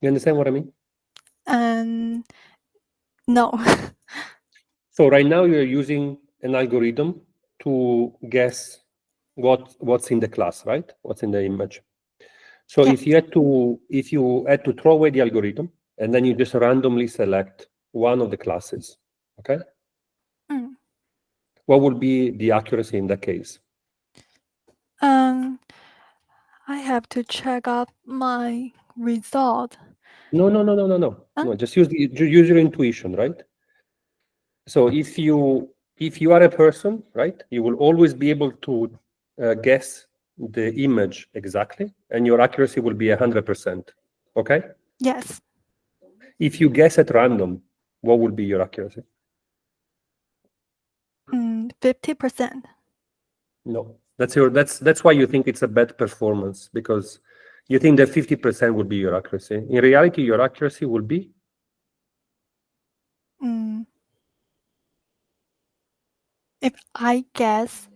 You understand what I mean? No. So right now you're using an algorithm to guess what's in the class, right? What's in the image. So Yeah. if you had to throw away the algorithm and then you just randomly select one of the classes, okay? Mm. What would be the accuracy in that case? Um, I have to check out my result. No, no, no, no, no, no. Uh, No, just use your intuition, right? So if you are a person, right, you will always be able to guess the image exactly, and your accuracy will be 100%. Okay. yes. If you guess at random, what will be your accuracy? 50%. No, that's why you think it's a bad performance, because you think that 50% would be your accuracy. In reality, your accuracy will be If I guess,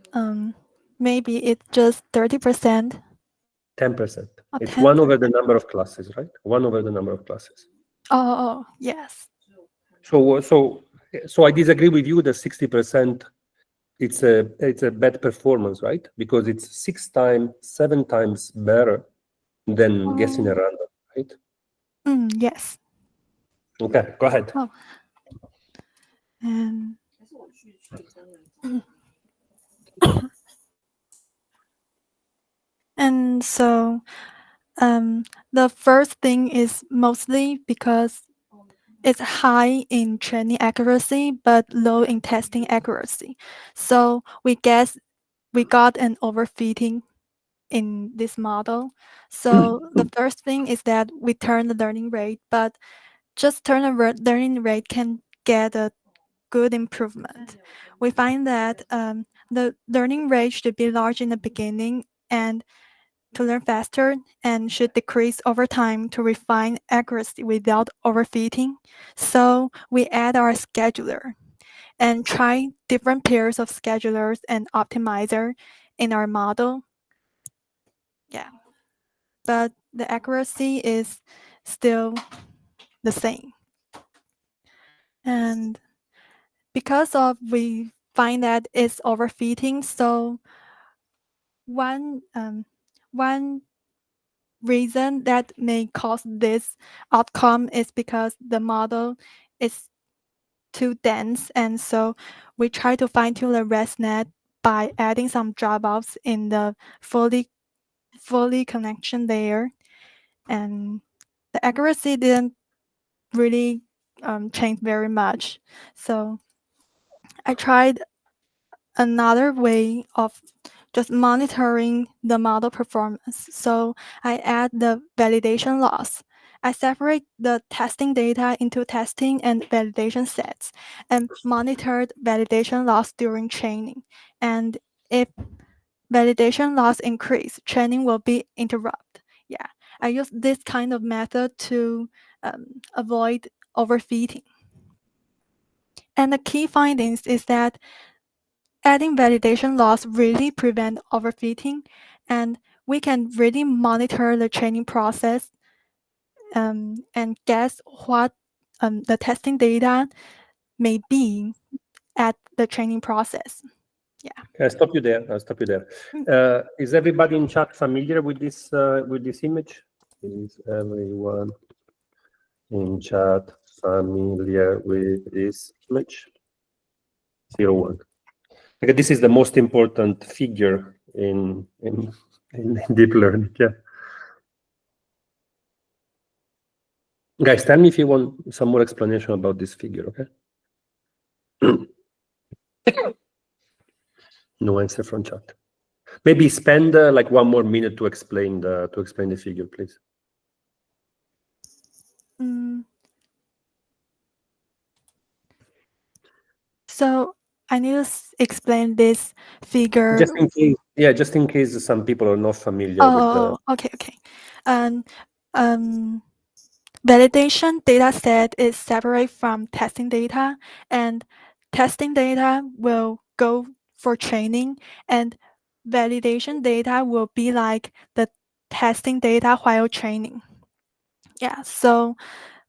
maybe it's just 30% 10%. or It's 1 over the 10%. number of classes, right? 1 over the number of classes. Oh, yes. So I disagree with you that 60% it's a bad performance, right? Because it's 6 times, 7 times better than guessing Oh, at random, right? yes. Okay, go ahead. Oh, and and so the first thing is mostly because it's high in training accuracy but low in testing accuracy. So we guess we got an overfitting in this model. So the first thing is that we turn the learning rate, but just turn the learning rate can get a good improvement. We find that the learning rate should be large in the beginning and to learn faster and should decrease over time to refine accuracy without overfitting. So we add our scheduler and try different pairs of schedulers and optimizer in our model. Yeah, but the accuracy is still the same. And because of we find that it's overfitting, so one one reason that may cause this outcome is because the model is too dense, and so we try to fine tune the ResNet by adding some dropouts in the fully connection layer, and the accuracy didn't really change very much. So I tried another way of just monitoring the model performance. So I add the validation loss. I separate the testing data into testing and validation sets and monitored validation loss during training. And if validation loss increase, training will be interrupted. Yeah, I use this kind of method to avoid overfitting. And the key findings is that adding validation loss really prevent overfitting, and we can really monitor the training process and guess what the testing data may be at the training process. Yeah. I'll stop you there. I'll stop you there. Is everybody in chat familiar with this image? Is everyone in chat familiar with this image? 01. Okay, this is the most important figure in deep learning. Yeah. Guys, tell me if you want some more explanation about this figure, okay? No answer from chat. Maybe spend like 1 more minute to explain the figure, please. So I need to explain this figure. Just in case some people are not familiar with the. Oh, okay. And validation data set is separate from testing data, and testing data will go for training, and validation data will be like the testing data while training. Yeah, so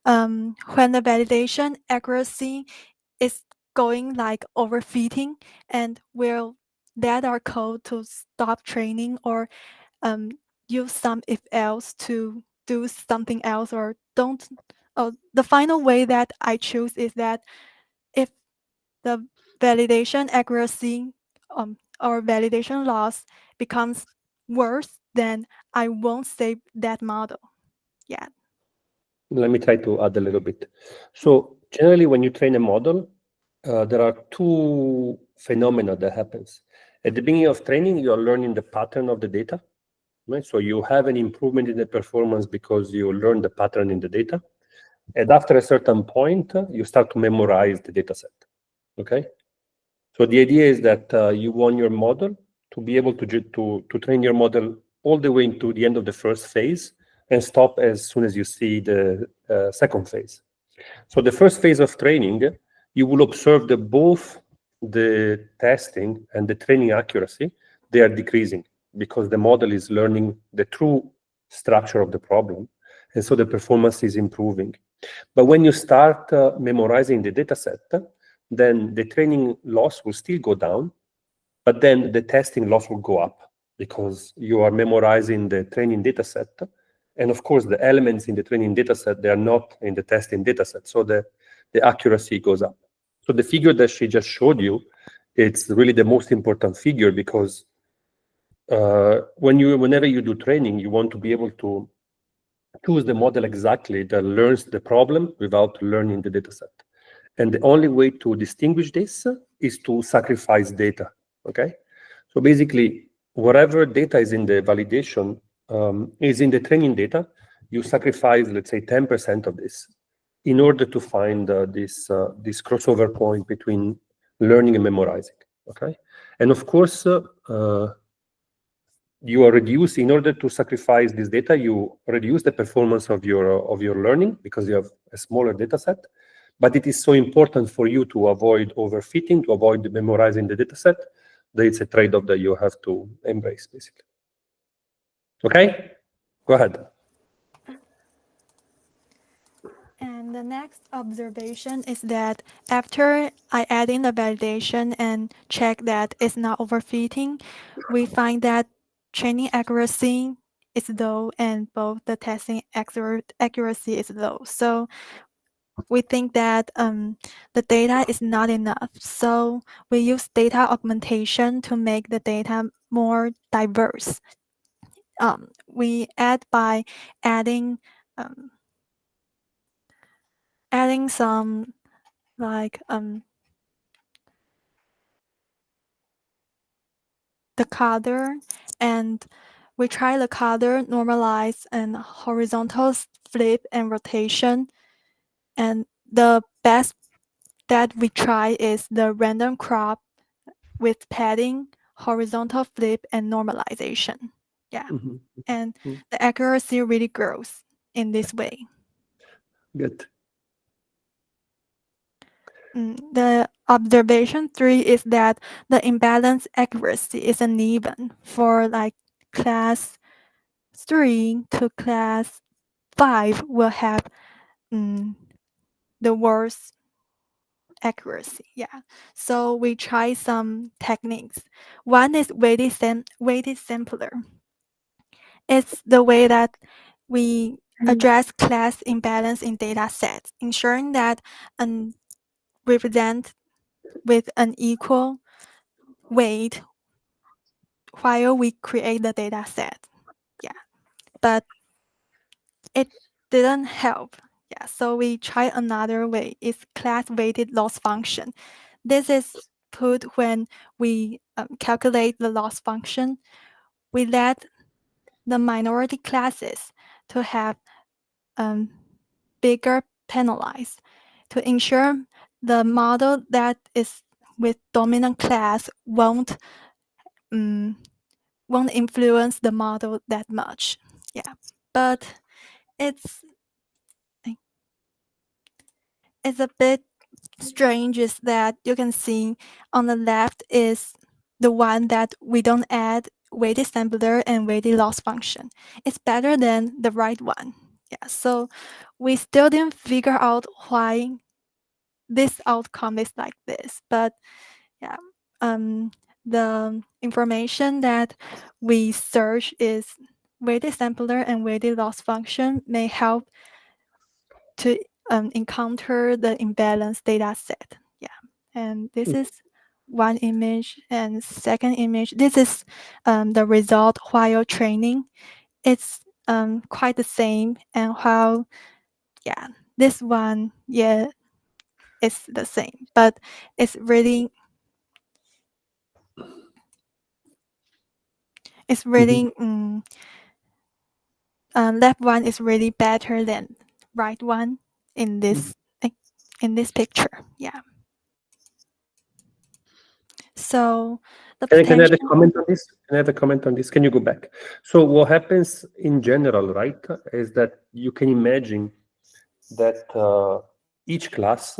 when the validation accuracy is going like overfitting, and we'll let our code to stop training or use some if else to do something else or don't. The final way that I choose is that if the validation accuracy or validation loss becomes worse, then I won't save that model. Yeah. Let me try to add a little bit. So generally, when you train a model, there are two phenomena that happens. At the beginning of training, you are learning the pattern of the data, right? So you have an improvement in the performance because you learn the pattern in the data. And after a certain point, you start to memorize the data set, okay? So the idea is that you want your model to be able to train your model all the way into the end of the first phase and stop as soon as you see the second phase. So the first phase of training, you will observe that both the testing and the training accuracy, they are decreasing because the model is learning the true structure of the problem. And so the performance is improving. But when you start memorizing the data set, then the training loss will still go down, but then the testing loss will go up because you are memorizing the training data set. And of course, the elements in the training data set, they are not in the testing data set. So the accuracy goes up. So the figure that she just showed you, it's really the most important figure because whenever you do training, you want to be able to choose the model exactly that learns the problem without learning the data set. And the only way to distinguish this is to sacrifice data, okay? So basically, whatever data is in the validation is in the training data, you sacrifice, let's say, 10% of this in order to find this crossover point between learning and memorizing, okay? And of course, you are reducing, in order to sacrifice this data, you reduce the performance of your learning because you have a smaller data set. But it is so important for you to avoid overfitting, to avoid memorizing the data set, that it's a trade-off that you have to embrace, basically. Okay? Go ahead. And the next observation is that after I add in the validation and check that it's not overfitting, we find that training accuracy is low and both the testing accuracy is low. So we think that the data is not enough. So we use data augmentation to make the data more diverse. We add by adding adding some like the color, and we try the color, normalize, and horizontal flip and rotation. And the best that we try is the random crop with padding, horizontal flip, and normalization. Yeah. And the accuracy really grows in this way. Good. The observation 3 is that the imbalance accuracy is uneven for like class 3 to class 5 will have the worst accuracy. Yeah. So we try some techniques. One is weighted sampler. It's the way that we address class imbalance in data sets, ensuring that represent with an equal weight while we create the data set. Yeah. But it didn't help. Yeah. So we try another way. It's class weighted loss function. This is put when we calculate the loss function. We let the minority classes to have bigger penalized to ensure the model that is with dominant class won't influence the model that much. Yeah, but it's a bit strange is that you can see on the left is the one that we don't add weighted sampler and weighted loss function. It's better than the right one. Yeah, so we still didn't figure out why this outcome is like this, but yeah, the information that we search is weighted sampler and weighted loss function may help to encounter the imbalanced data set. Yeah, and this is one image, and second image, this is the result while training. It's quite the same, and while yeah, this one, yeah, it's the same, but it's really left one is really better than right one in this picture. Yeah. So the Can I add a potential. comment on this? Can I add a comment on this? Can you go back? So what happens in general, right, is that you can imagine that each class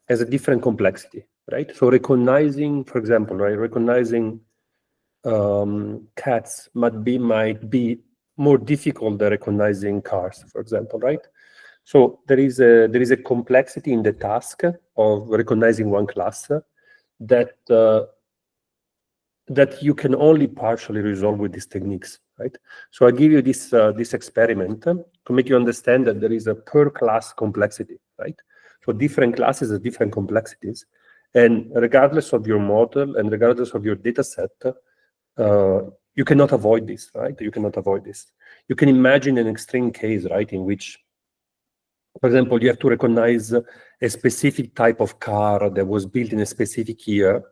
has a different complexity, right? So recognizing, for example, right, recognizing cats might be more difficult than recognizing cars, for example, right? So there is a complexity in the task of recognizing one class that that you can only partially resolve with these techniques, right? So I give you this experiment to make you understand that there is a per class complexity, right? So different classes have different complexities, and regardless of your model and regardless of your data set, you cannot avoid this, right? You cannot avoid this. You can imagine an extreme case, right, in which, for example, you have to recognize a specific type of car that was built in a specific year,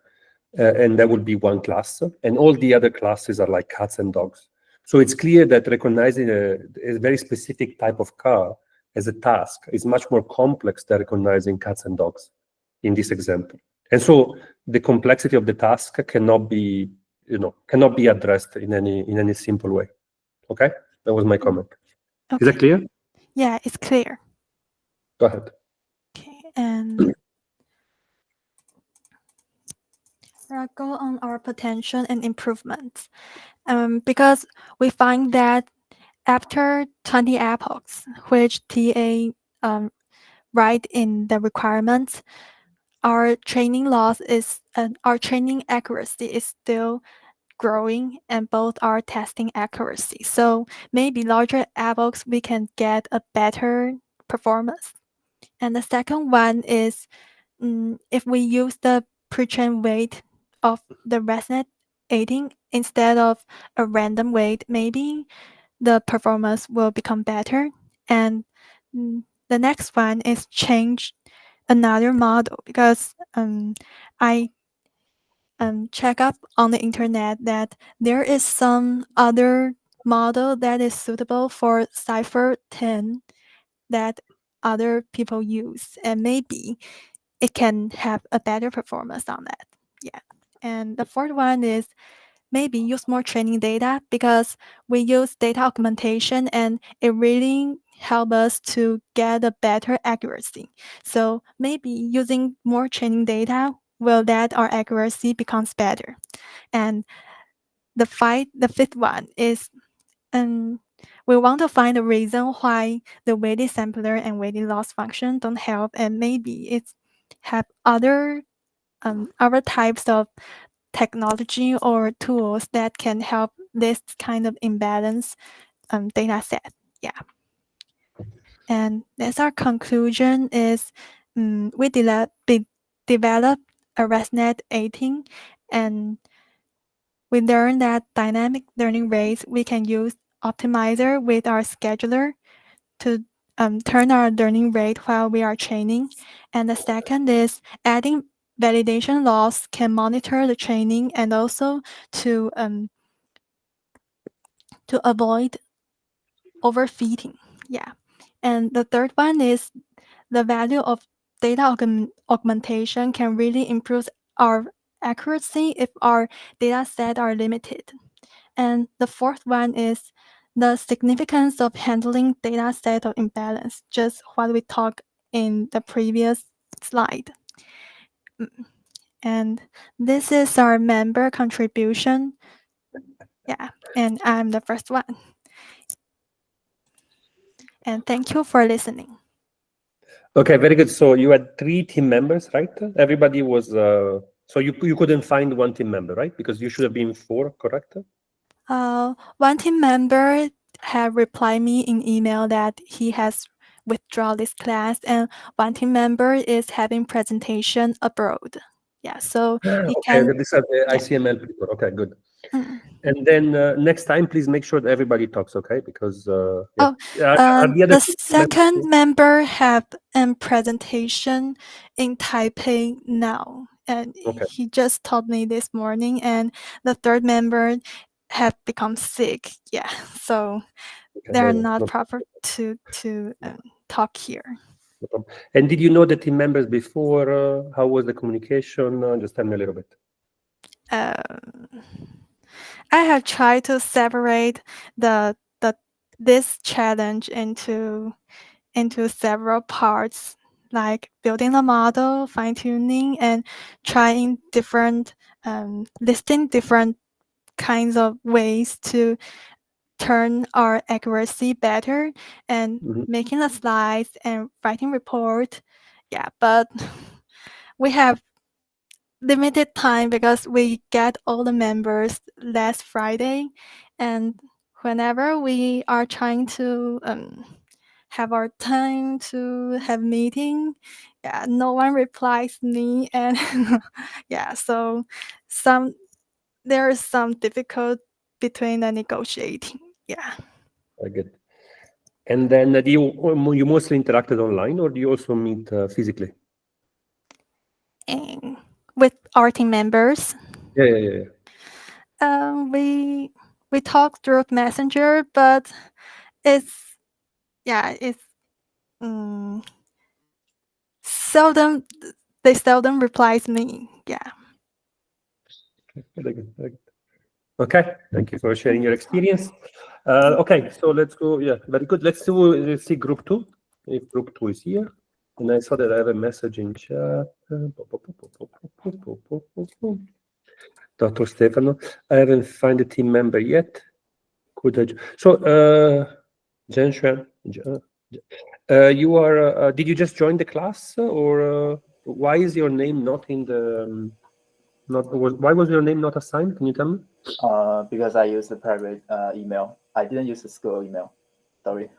and that would be one class, and all the other classes are like cats and dogs. So it's clear that recognizing a very specific type of car as a task is much more complex than recognizing cats and dogs in this example. And so the complexity of the task cannot be addressed in any simple way. Okay, that was my comment. Okay. Is that clear? Yeah, it's clear. Go ahead. Okay, and we'll go on our potential and improvements. Because we find that after 20 epochs, which TA write in the requirements, our training loss is our training accuracy is still growing, and both are testing accuracy. So maybe larger epochs we can get a better performance. And the second one is if we use the pre-trained weight of the ResNet 18 instead of a random weight, maybe the performance will become better. And the next one is change another model, because I check up on the internet that there is some other model that is suitable for Cipher 10 that other people use, and maybe it can have a better performance on that. Yeah. And the fourth one is maybe use more training data, because we use data augmentation and it really help us to get a better accuracy. So maybe using more training data will let our accuracy becomes better. And the fifth one is we want to find a reason why the weighted sampler and weighted loss function don't help, and maybe it's have other types of technology or tools that can help this kind of imbalance data set. Yeah. And that's our conclusion is we developed a ResNet 18, and we learned that dynamic learning rates, we can use optimizer with our scheduler to turn our learning rate while we are training. And the second is adding validation loss can monitor the training and also to avoid overfitting. Yeah. And the third one is the value of data augmentation can really improve our accuracy if our data set are limited. And the fourth one is the significance of handling data set of imbalance, just what we talked in the previous slide. And this is our member contribution. Yeah, and I'm the first one. And thank you for listening. Okay, very good. So you had 3 team members, right? Everybody was, so you couldn't find one team member, right? Because you should have been 4, correct? One team member have replied me in email that he has withdrawn this class, and one team member is having presentation abroad. Yeah, so he Okay, can. these are the Yeah. ICML people. Okay, good. Mm. And then next time, please make sure that everybody talks, okay? Because yeah. Oh, Are the other the 2 team members second member have a presentation in Taipei now, and Okay. he just told me this morning. And the third member have become sick. Yeah, so Okay, they're no not problem. proper to talk here. No problem. And did you know the team members before? How was the communication? Just tell me a little bit. I have tried to separate this challenge into several parts, like building a model, fine tuning, and trying different listing different kinds of ways to turn our accuracy better, and Mhm. making the slides and writing report. Yeah, but we have limited time because we get all the members last Friday, and whenever we are trying to have our time to have meeting, yeah, no one replies me, and yeah, so there is some difficult between the negotiating. Yeah. Very good. And then do you mostly interacted online, or do you also meet physically? And with our team members, Yeah. we talk through Messenger, but it's mm, seldom they seldom replies me. Yeah. Very good. Very good. Okay, thank you for sharing your experience. Okay, so let's go. Yeah, very good. Let's see group 2. If group 2 is here, and I saw that I have a message in chat. Dr. Stefano, I haven't found a team member yet. Could I? So, Jen Xuan, you are. Did you just join the class, or why is your name not in the? Why was your name not assigned? Can you tell me? Because I used the private email. I didn't use the school email. Sorry.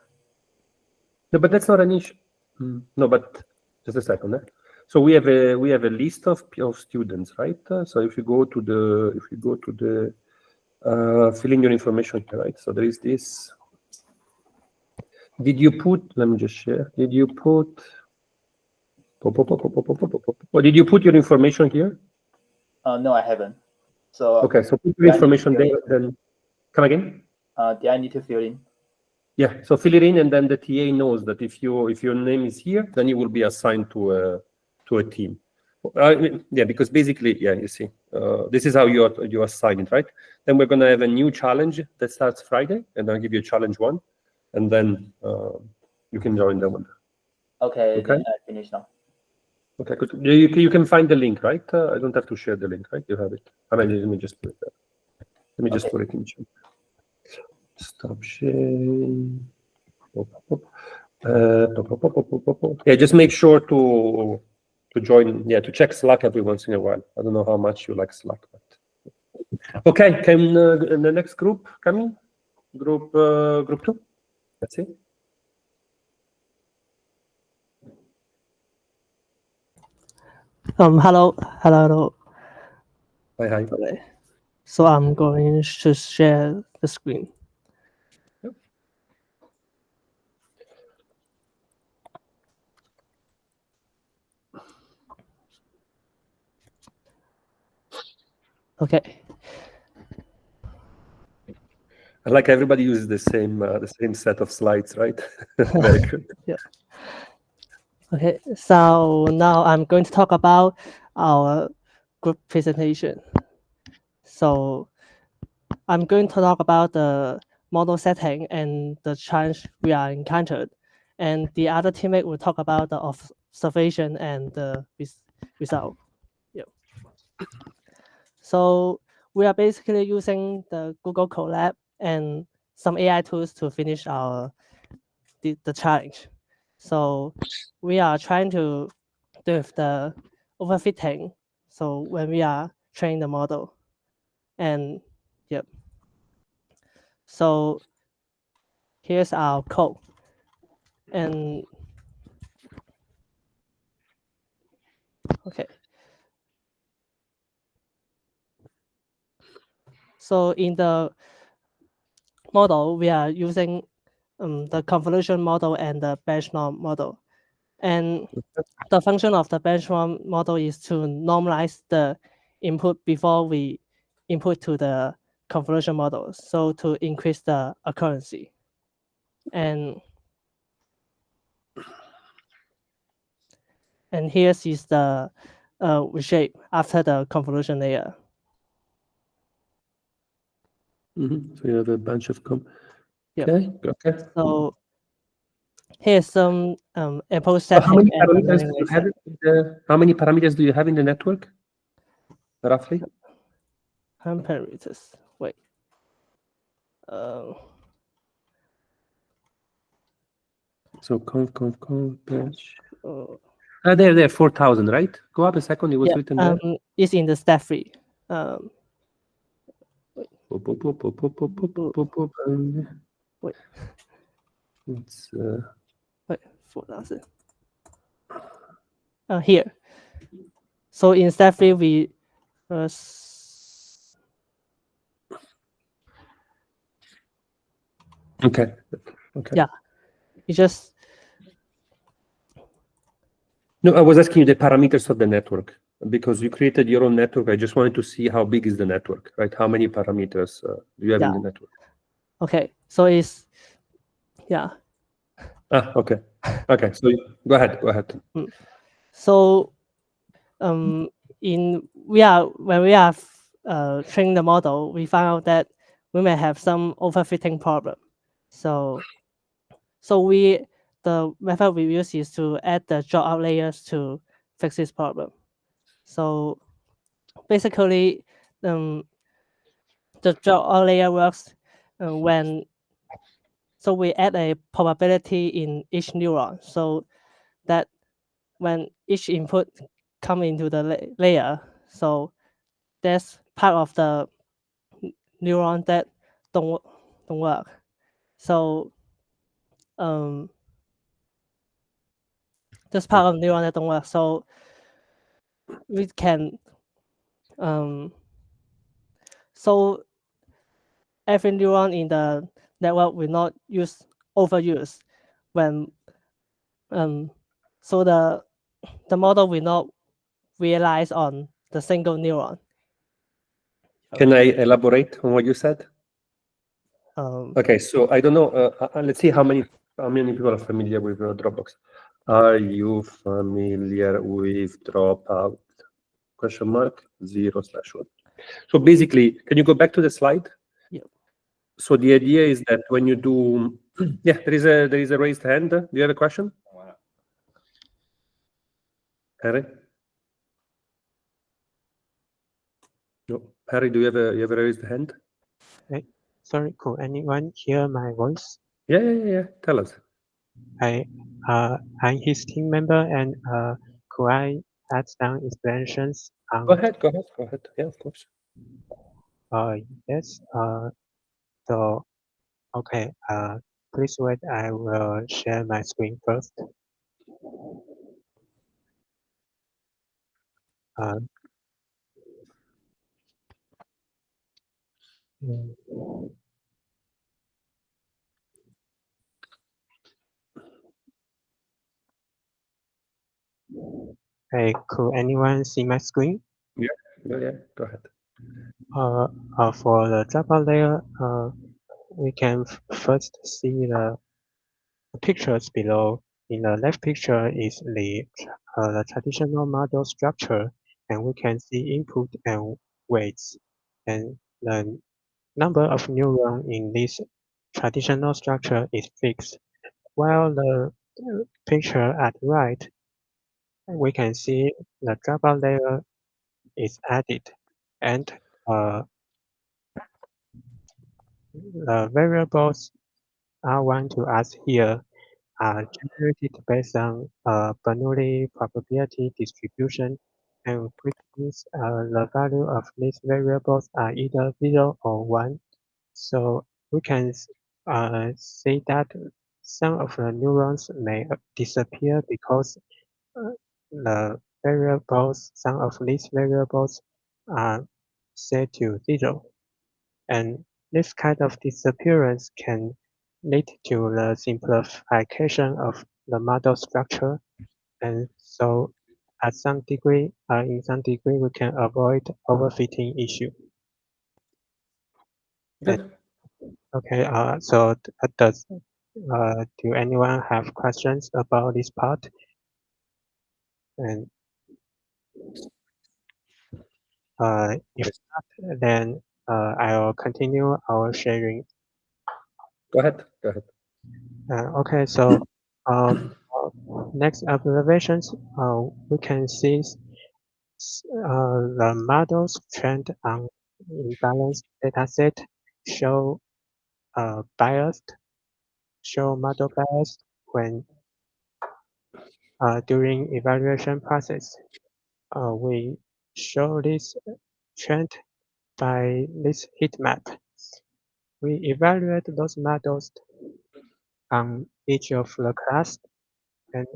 No, but that's not an issue. No, but just a second. So we have a list of students, right? So if you go to the fill in your information here, right? So there is this. Did you put? Let me just share. Did you put? Or did you put your information here? No, I haven't. So Okay, so put your information there. Then come again. do I need to fill in? Yeah, so fill it in, and then the TA knows that if your name is here, then you will be assigned to a team. Yeah, because basically, yeah, you see, this is how you assign it, right? Then we're gonna have a new challenge that starts Friday, and I'll give you challenge 1, and then you can join that one. Okay. Then I finish now. Okay, good. You can find the link, right? I don't have to share the link, right? You have it. I mean, let me just put it there. Let me just put it in chat. Stop sharing. Yeah, just make sure to join. Yeah, to check Slack every once in a while. I don't know how much you like Slack, but okay. Can the next group come in? Group 2. That's it. Hello. Hi. Okay. So I'm going to share the screen. Yep. Okay. I like everybody uses the same set of slides, right? Very good. Yeah. Okay. So now I'm going to talk about our group presentation. So I'm going to talk about the model setting and the challenge we are encountered, and the other teammate will talk about the observation and the result. Yeah. So we are basically using the Google Colab and some AI tools to finish our the challenge. So we are trying to do with the overfitting. So when we are training the model, and yep. So here's our code, and okay. So in the model, we are using the convolution model and the benchmark model. And the function of the benchmark model is to normalize the input before we input to the convolution model, so to increase the accuracy. And here is the shape after the convolution layer. So you have a bunch of Yep. Okay. So here's some Apple So setting. how many parameters do you have? How many parameters do you have in the network, roughly? How many parameters? Wait. So conv bench. There, 4,000, right? Go up a second. It was yeah, written there. It's in the stat free. Wait. It's wait, 4,000. Here. So in stat free, we okay. Yeah. You just No, I was asking you the parameters of the network because you created your own network. I just wanted to see how big is the network, right? How many parameters do you have in the network? Okay, so it's Okay. Okay, so go ahead. So when we are training the model, we found out that we may have some overfitting problem. So the method we use is to add the dropout layers to fix this problem. So basically, the dropout layer works when we add a probability in each neuron, so that when each input come into the layer, so there's part of the neuron that don't work. So this part of neuron that don't work. So we can so every neuron in the network will not overuse when so the model will not realize on the single neuron. Can I elaborate on what you said? Okay, so I don't know. Let's see how many people are familiar with Dropbox. Are you familiar with dropout? Question mark 0/1. So basically, can you go back to the slide? Yep. So the idea is that when you do, yeah, there is a raised hand. Do you have a question, Harry? No, Harry, do you have a raised hand? Hey, sorry, could anyone hear my voice? Yeah. Tell us. I'm his team member, and could I add some explanations? Go ahead. Yeah, of course. Yes. So, okay. Please wait. I will share my screen first. Hey, could anyone see my screen? Yeah. Go ahead. For the dropout layer, we can first see the pictures below. In the left picture is the traditional model structure, and we can see input and weights, and the number of neurons in this traditional structure is fixed. While the picture at right, we can see the dropout layer is added, and the variables I want to ask here are generated based on Bernoulli probability distribution, and which means the value of these variables are either 0 or 1. So we can say that some of the neurons may disappear because the variables, some of these variables are set to 0. And this kind of disappearance can lead to the simplification of the model structure. And so at some degree, in some degree, we can avoid overfitting issue. Good. Okay, so do anyone have questions about this part? And if not, then I'll continue our sharing. Go ahead. Go ahead. Okay, so next observations, we can see the models trained on imbalanced dataset show model bias when during evaluation process. We show this trend by this heat map. We evaluate those models on each of the class, and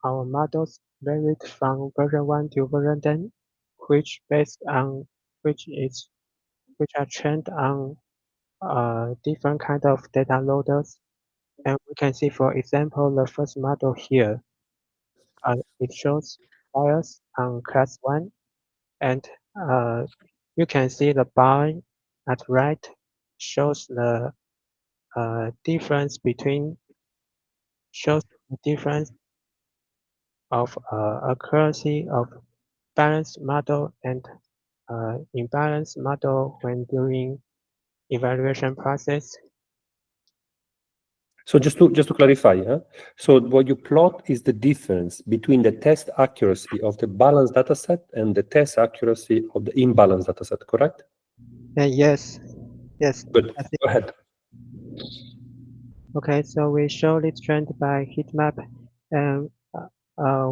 our models varied from version 1 to version 10, which are trained on different kind of data loaders. And we can see, for example, the first model here, it shows bias on class 1, and you can see the bar at right shows the difference of accuracy of balanced model and imbalanced model when doing evaluation process. So just to clarify, so what you plot is the difference between the test accuracy of the balanced dataset and the test accuracy of the imbalanced dataset, correct? Yes. Good. Go ahead. Okay, so we show this trend by heat map, and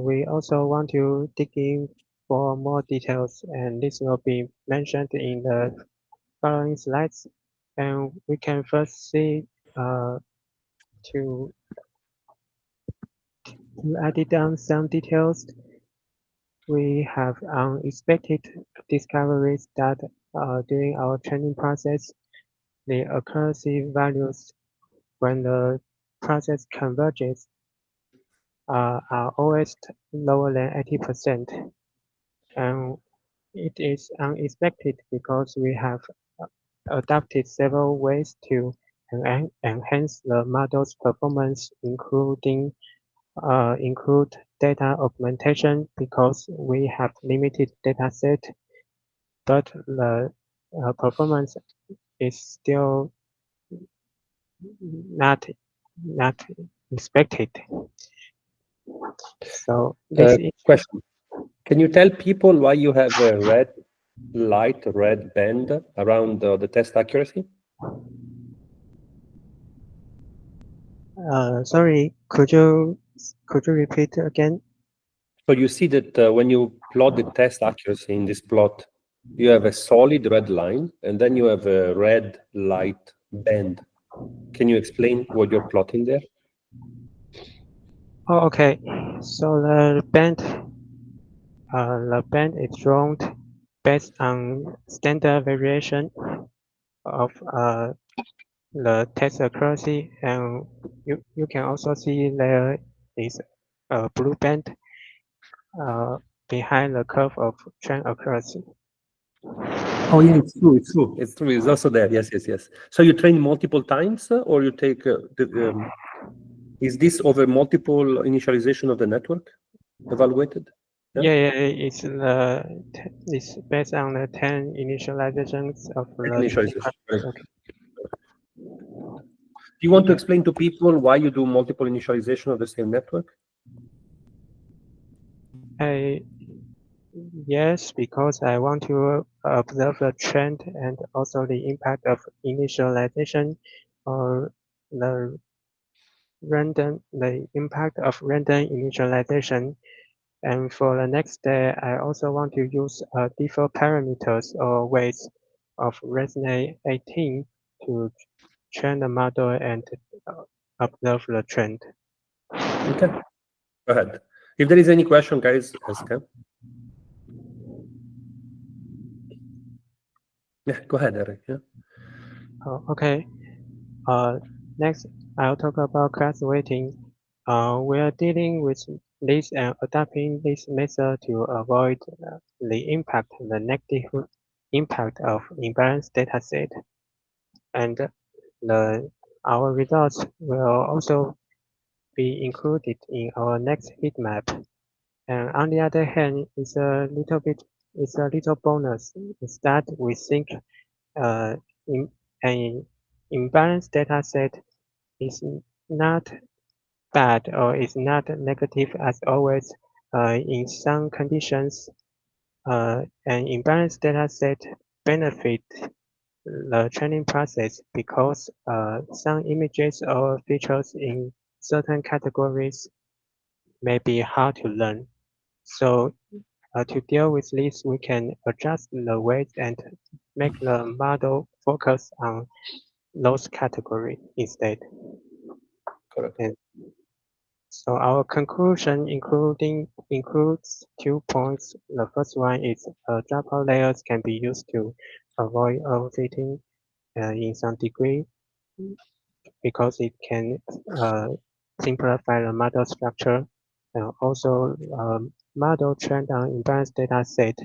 we also want to dig in for more details, and this will be mentioned in the following slides. And we can first see to edit down some details. We have unexpected discoveries that during our training process, the accuracy values when the process converges are always lower than 80%. And it is unexpected because we have adopted several ways to enhance the model's performance, include data augmentation because we have limited data set, but the performance is still not expected. So this question. Can you tell people why you have a red band around the test accuracy? Sorry, could you repeat again? So you see that when you plot the test accuracy in this plot, you have a solid red line, and then you have a red light band. Can you explain what you're plotting there? Oh, okay. So the band is drawn based on standard variation of the test accuracy, and you can also see there is a blue band behind the curve of train accuracy. Oh yeah, it's true. It's also there. Yes. So you train multiple times, or you take is this over multiple initialization of the network evaluated? Yeah, it's based on the 10 initializations of the initialization. Okay. Do you want to explain to people why you do multiple initialization of the same network? Yes, because I want to observe the trend and also the impact of initialization or the the impact of random initialization. And for the next day, I also want to use default parameters or weights of ResNet 18 to train the model and observe the trend. Okay, go ahead. If there is any question, guys, ask them. Yeah, go ahead, Eric. Yeah. Okay. Next, I'll talk about class weighting. We are dealing with this and adapting this method to avoid the negative impact of imbalanced dataset. And our results will also be included in our next heat map. And on the other hand, it's a little bonus is that we think in an imbalanced dataset is not bad or is not negative as always. In some conditions, an imbalanced dataset benefit the training process because some images or features in certain categories may be hard to learn. So to deal with this, we can adjust the weight and make the model focus on those categories instead. Correct. And so our conclusion includes 2 points. The first one is dropout layers can be used to avoid overfitting in some degree because it can simplify the model structure. Also, model trained on imbalanced data set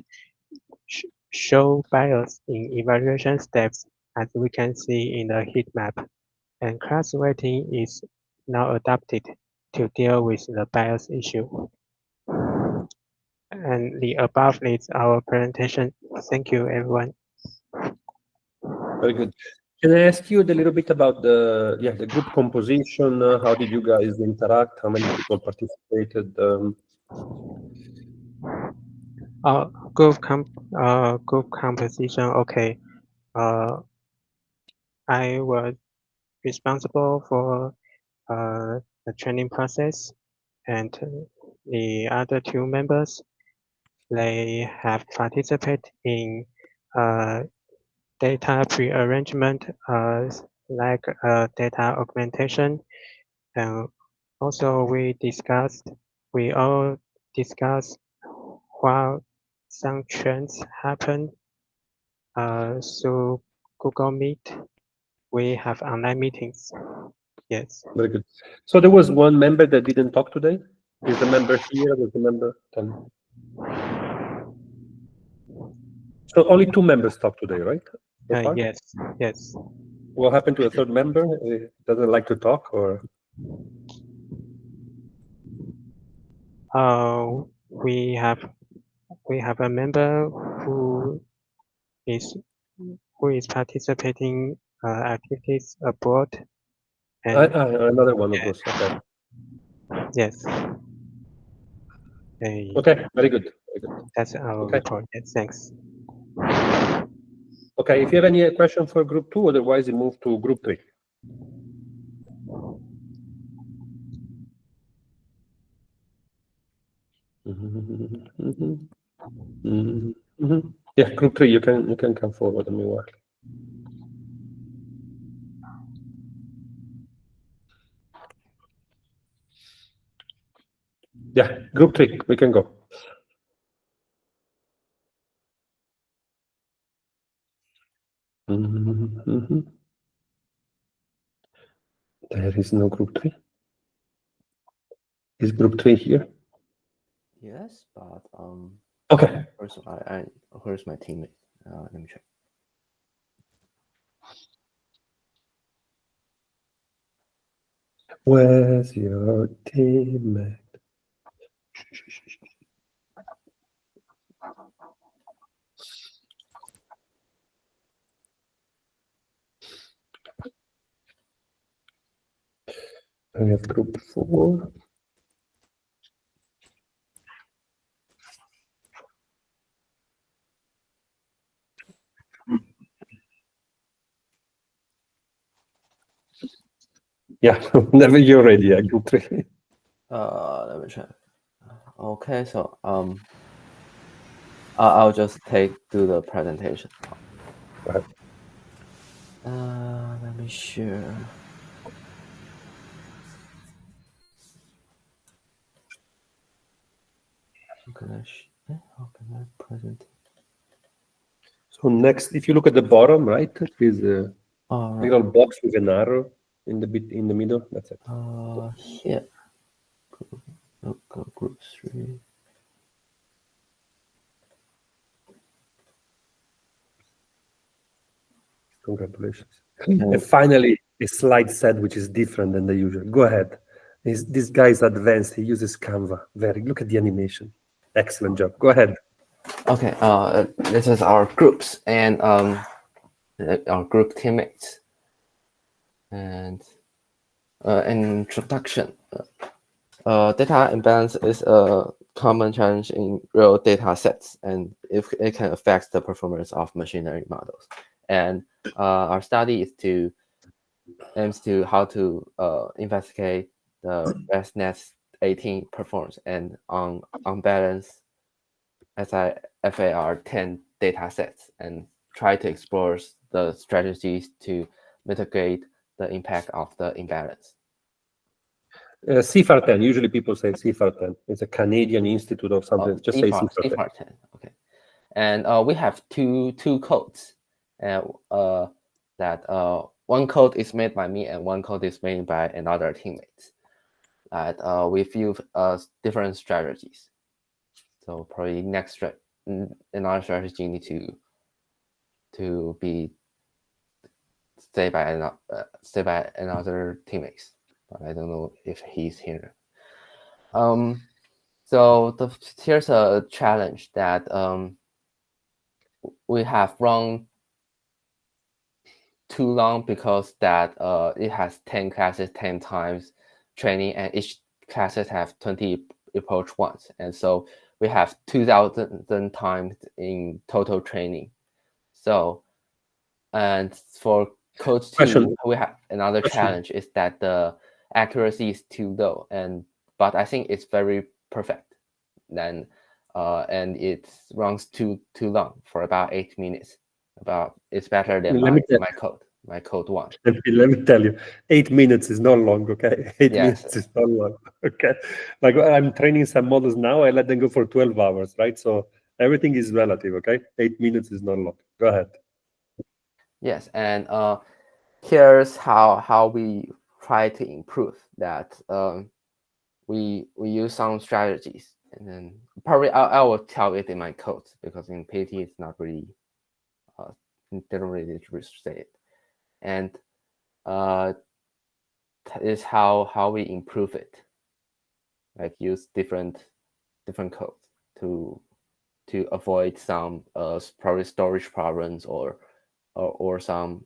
show bias in evaluation steps as we can see in the heat map. And class weighting is now adapted to deal with the bias issue. And the above is our presentation. Thank you, everyone. Very good. Can I ask you a little bit about the group composition? How did you guys interact? How many people participated? Group composition. Okay. I was responsible for the training process, and the other 2 members, they have participated in data pre-arrangement, like data augmentation, and also we all discussed while some trends happen through Google Meet. We have online meetings. Yes. Very good. So there was one member that didn't talk today. Is the member here? Was the member? So only 2 members talked today, right? So far? Yes. Yes. What happened to the third member? He doesn't like to talk, or? We have a member who is participating activities abroad. And Another one of those. Okay. yes. Okay. Very good. Very good. That's our report. Yes, thanks. Okay. If you have any question for group 2, otherwise we move to group 3. Yeah, group 3, you can come forward and meanwhile. Yeah, group 3, we can go. There is no group 3. Is group 3 here? Yes, but Okay. first where's my teammate? Let me check. Where's your teammate? I have group 4. Yeah, whenever you're ready, yeah, group 3. Let me check. Okay, so I'll just do the presentation. Go ahead. Let me share. How can I present? So next, if you look at the bottom, right, is a All right. little box with an arrow in the middle. That's it. Here. Group 3. Congratulations. And finally, a slide set which is different than the usual. Go ahead. This guy is advanced. He uses Canva. Look at the animation. Excellent job. Go ahead. Okay. This is our groups and our group teammates. And an introduction. Data imbalance is a common challenge in real data sets, and it can affect the performance of machine learning models. And our study aims to how to investigate the ResNet 18 performance and on balance SIFAR10 data sets, and try to explore the strategies to mitigate the impact of the imbalance. CIFAR10. Usually people say CIFAR10. It's a Canadian institute of something. Just say CIFAR10. CIFAR10. Okay. And we have two codes. That one code is made by me and one code is made by another teammate. That we've used different strategies. So probably another strategy need to be stay by another teammates. But I don't know if he's here. So here's a challenge that we have run too long because that it has 10 classes, 10 times training, and each classes have 20 approach ones, and so we have 2,000 times in total training. So, and for code 2, we have another challenge is that the accuracy is too low, but I think it's very perfect. Then and it runs too long for about 8 minutes. It's better than my code 1. Let me tell you, 8 minutes is not long, okay? 8 minutes is not long, okay? Like I'm training some models now, I let them go for 12 hours, right? So everything is relative, okay? 8 minutes is not long. Go ahead. Yes, and here's how we try to improve that. We use some strategies, and then probably I will tell it in my code, because in PT it's not really didn't really say it. And is how we improve it, like use different codes to avoid some probably storage problems or some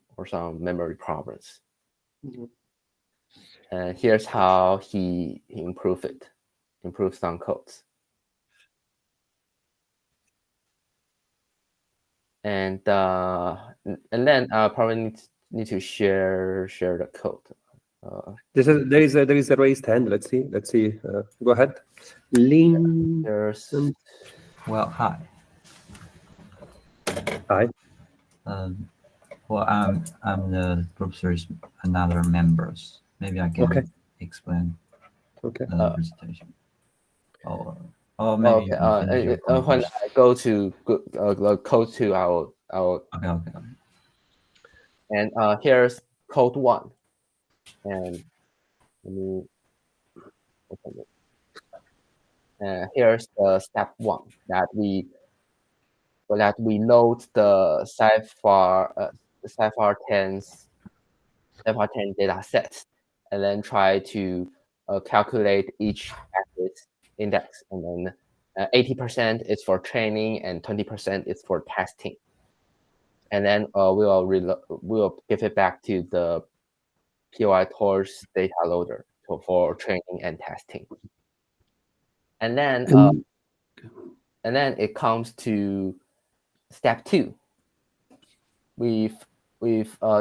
memory problems. And here's how he improves some codes. And then probably need to share the code. There is a raised hand. Let's see. Go ahead. Lynn. Well, hi. Hi. Well, I'm the group 3's another members. Maybe I can explain the presentation. Or maybe you can finish your point when first. I go to code 2, I will. Okay. And here's code 1, and let me open it. Here's the step 1 that we load the CIFAR10 data sets, and then try to calculate each packet index, and then 80% is for training and 20% is for testing. And then we will give it back to the PyTorch data loader for training and testing. And then it comes to step 2. We've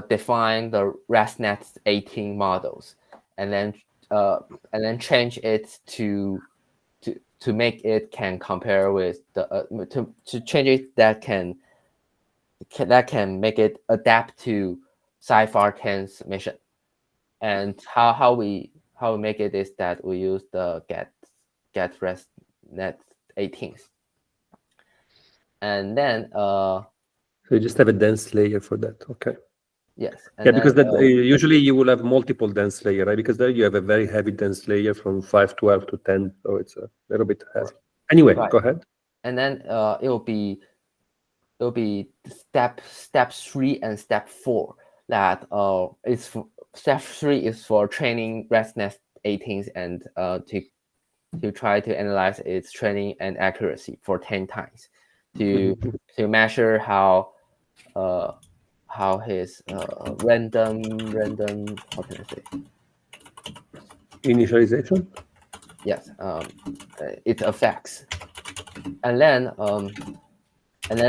defined the ResNet 18 models, and then change it to make it can compare with the to change it that can make it adapt to CIFAR 10's mission. And how we make it is that we use the get ResNet 18th, and then so you just have a dense layer for that. Okay. yes. And Yeah, then, because that, usually you will have multiple dense layer, right? Because there you have a very heavy dense layer from 512 to 10, so it's a little bit heavy. Anyway, right. Go ahead. And then it will be step 3 and step 4. That step 3 is for training ResNet 18th and to try to analyze its training and accuracy for 10 times to measure how his random how can I say Initialization. Yes, it affects. And then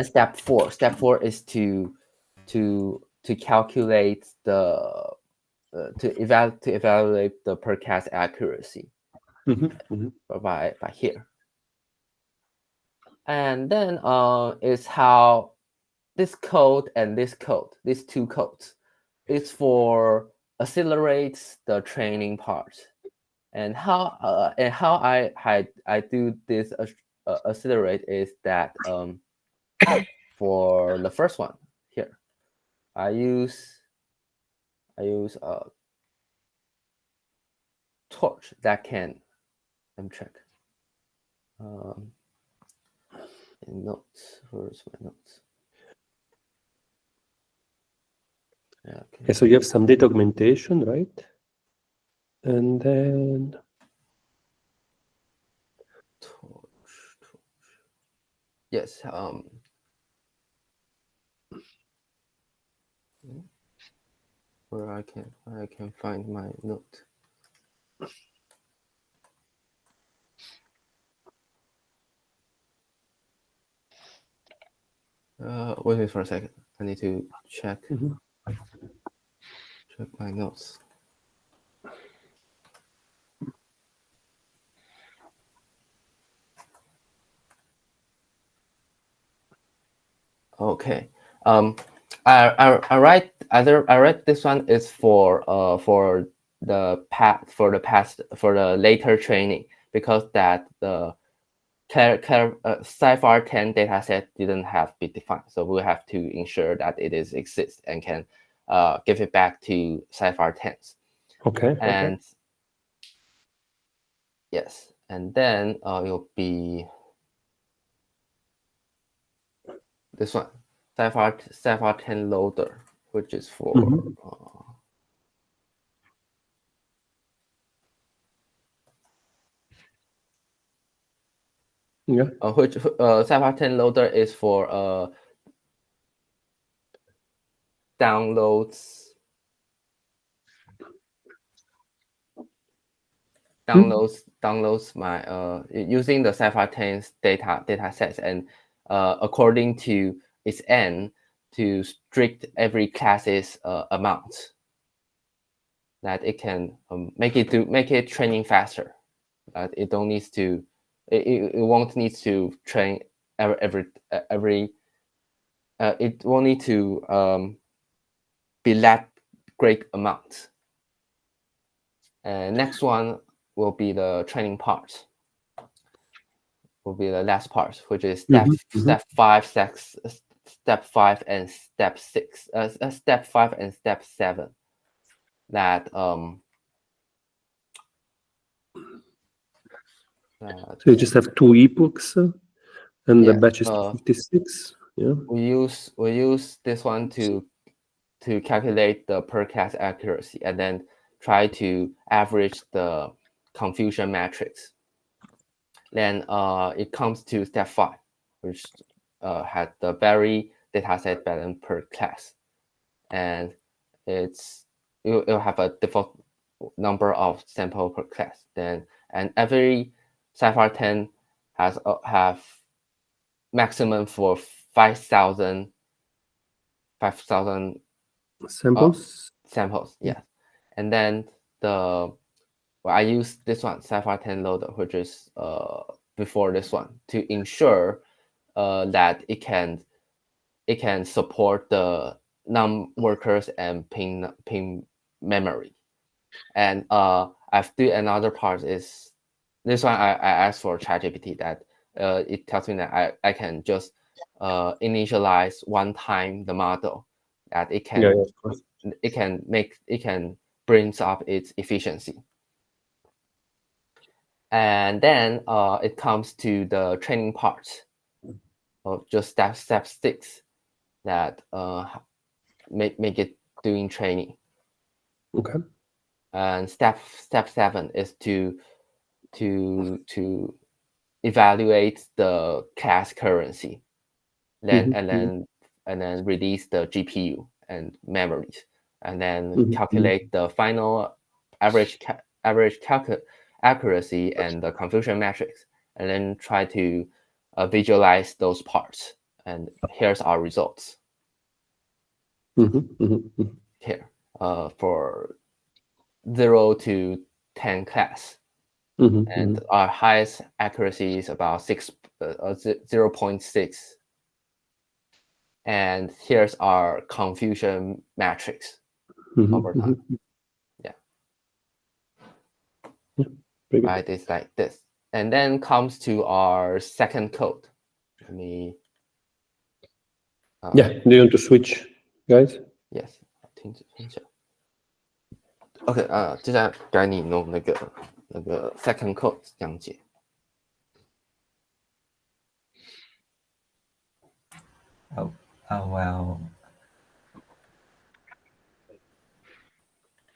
step 4 is to calculate the to evaluate the percast accuracy by here. And then is how this code and this code, these two codes, is for accelerates the training part. And how I do this accelerate is that for the first one here, I use a torch that can, let me check. Notes, where's my notes? Yeah, okay, so you have some data augmentation, right? And then torch. Yes. Where I can find my note. Wait for a second. I need to check my notes. Okay. I write this one is for the later training, because that the CIFAR 10 dataset didn't have bit defined, so we have to ensure that it exists and can give it back to CIFAR 10s. Okay. And yes, and then it'll be this one, CIFAR 10 loader, which is for which CIFAR 10 loader is for downloads my using the CIFAR 10's data sets, and according to its n, to strict every class's amount, that it can make it training faster. That it don't needs to it won't need to train every it won't need to be that great amount. And next one will be the training part. Will be the last part, which is step 5, step 5 and step 6. Step 5 and step 7. That so you just have 2 epochs, and the batch is 56. Yeah. We use this one to calculate the percast accuracy, and then try to average the confusion matrix. Then it comes to step 5, which had the very dataset balance per class, and it'll have a default number of sample per class. Then and every CIFAR 10 have maximum for 5,000 samples. Samples, yeah. And then I use this one, Sapphire 10 loader, which is before this one, to ensure that it can support the num workers and pin memory. And I've do another part is this one. I asked for ChatGPT that it tells me that I can just initialize one time the model, that it can of course. it can brings up its efficiency. And then it comes to the training part of just step 6 that make it doing training. Okay. And step 7 is to evaluate the class currency, then and then release the GPU and memories, and then calculate the final average accuracy and the confusion metrics, and then try to visualize those parts. And here's our results here for 0 to 10 class. And our highest accuracy is about 0.6. And here's our confusion matrix over time. Yeah. Right, it's like this. And then comes to our second code. Let me. Do you want to switch, guys? Yes. 停止。OK， 接下来该你弄那个 second code 讲解。Well.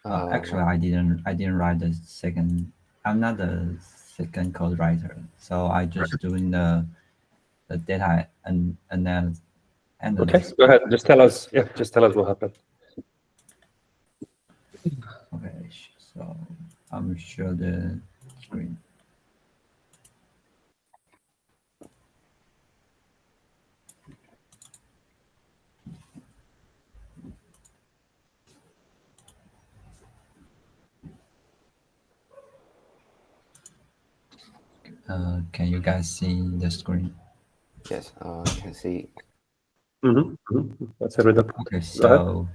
Actually, I didn't write the second. I'm not the second code writer, so I just doing the data analysis. Okay, go ahead. Just tell us. Yeah, just tell us what happened. Okay, so I'm sure the screen. Can you guys see the screen? Yes, you can see. That's a read up. Okay, so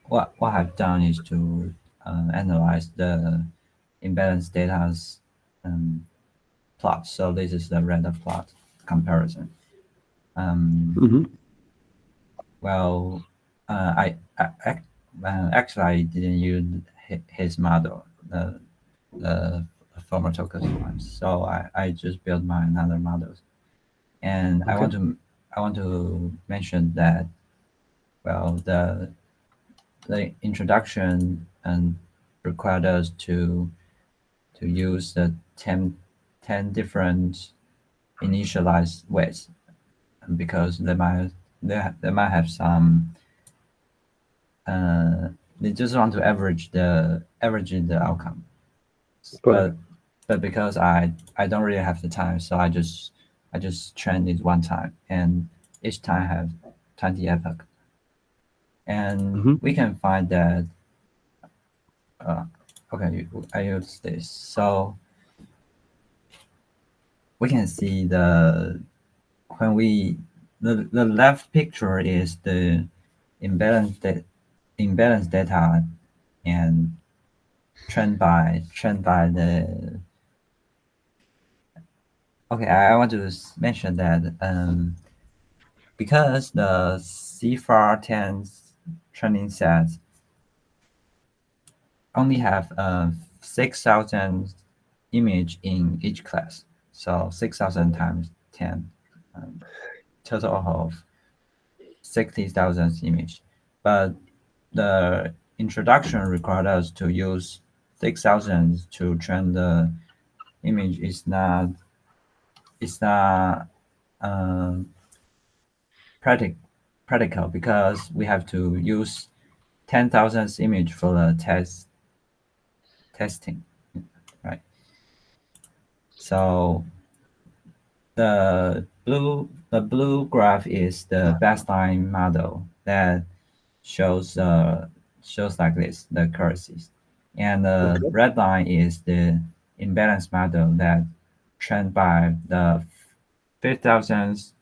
what I've done is to analyze the imbalance data's plot. So this is the random plot comparison. Well, actually I didn't use his model, the former Tokyo one. So I just built my another models, and I want to mention that, well, the introduction and required us to use the 10 different initialized ways, because they might have some they just want to average the outcome. But because I don't really have the time, so I just trained it one time, and each time have 20 epoch. And we can find that okay, I use this. So we can see the left picture is the imbalance data and trained by the. Okay, I want to mention that because the CFAR 10 training sets only have 6,000 image in each class, so 6,000 times 10, total of 60,000 image. But the introduction required us to use 6,000 to train the image is not practical, because we have to use 10,000 image for the testing, right? So the blue graph is the baseline model that shows shows like this, the accuracies. And the red line is the imbalance model that trained by the 5,000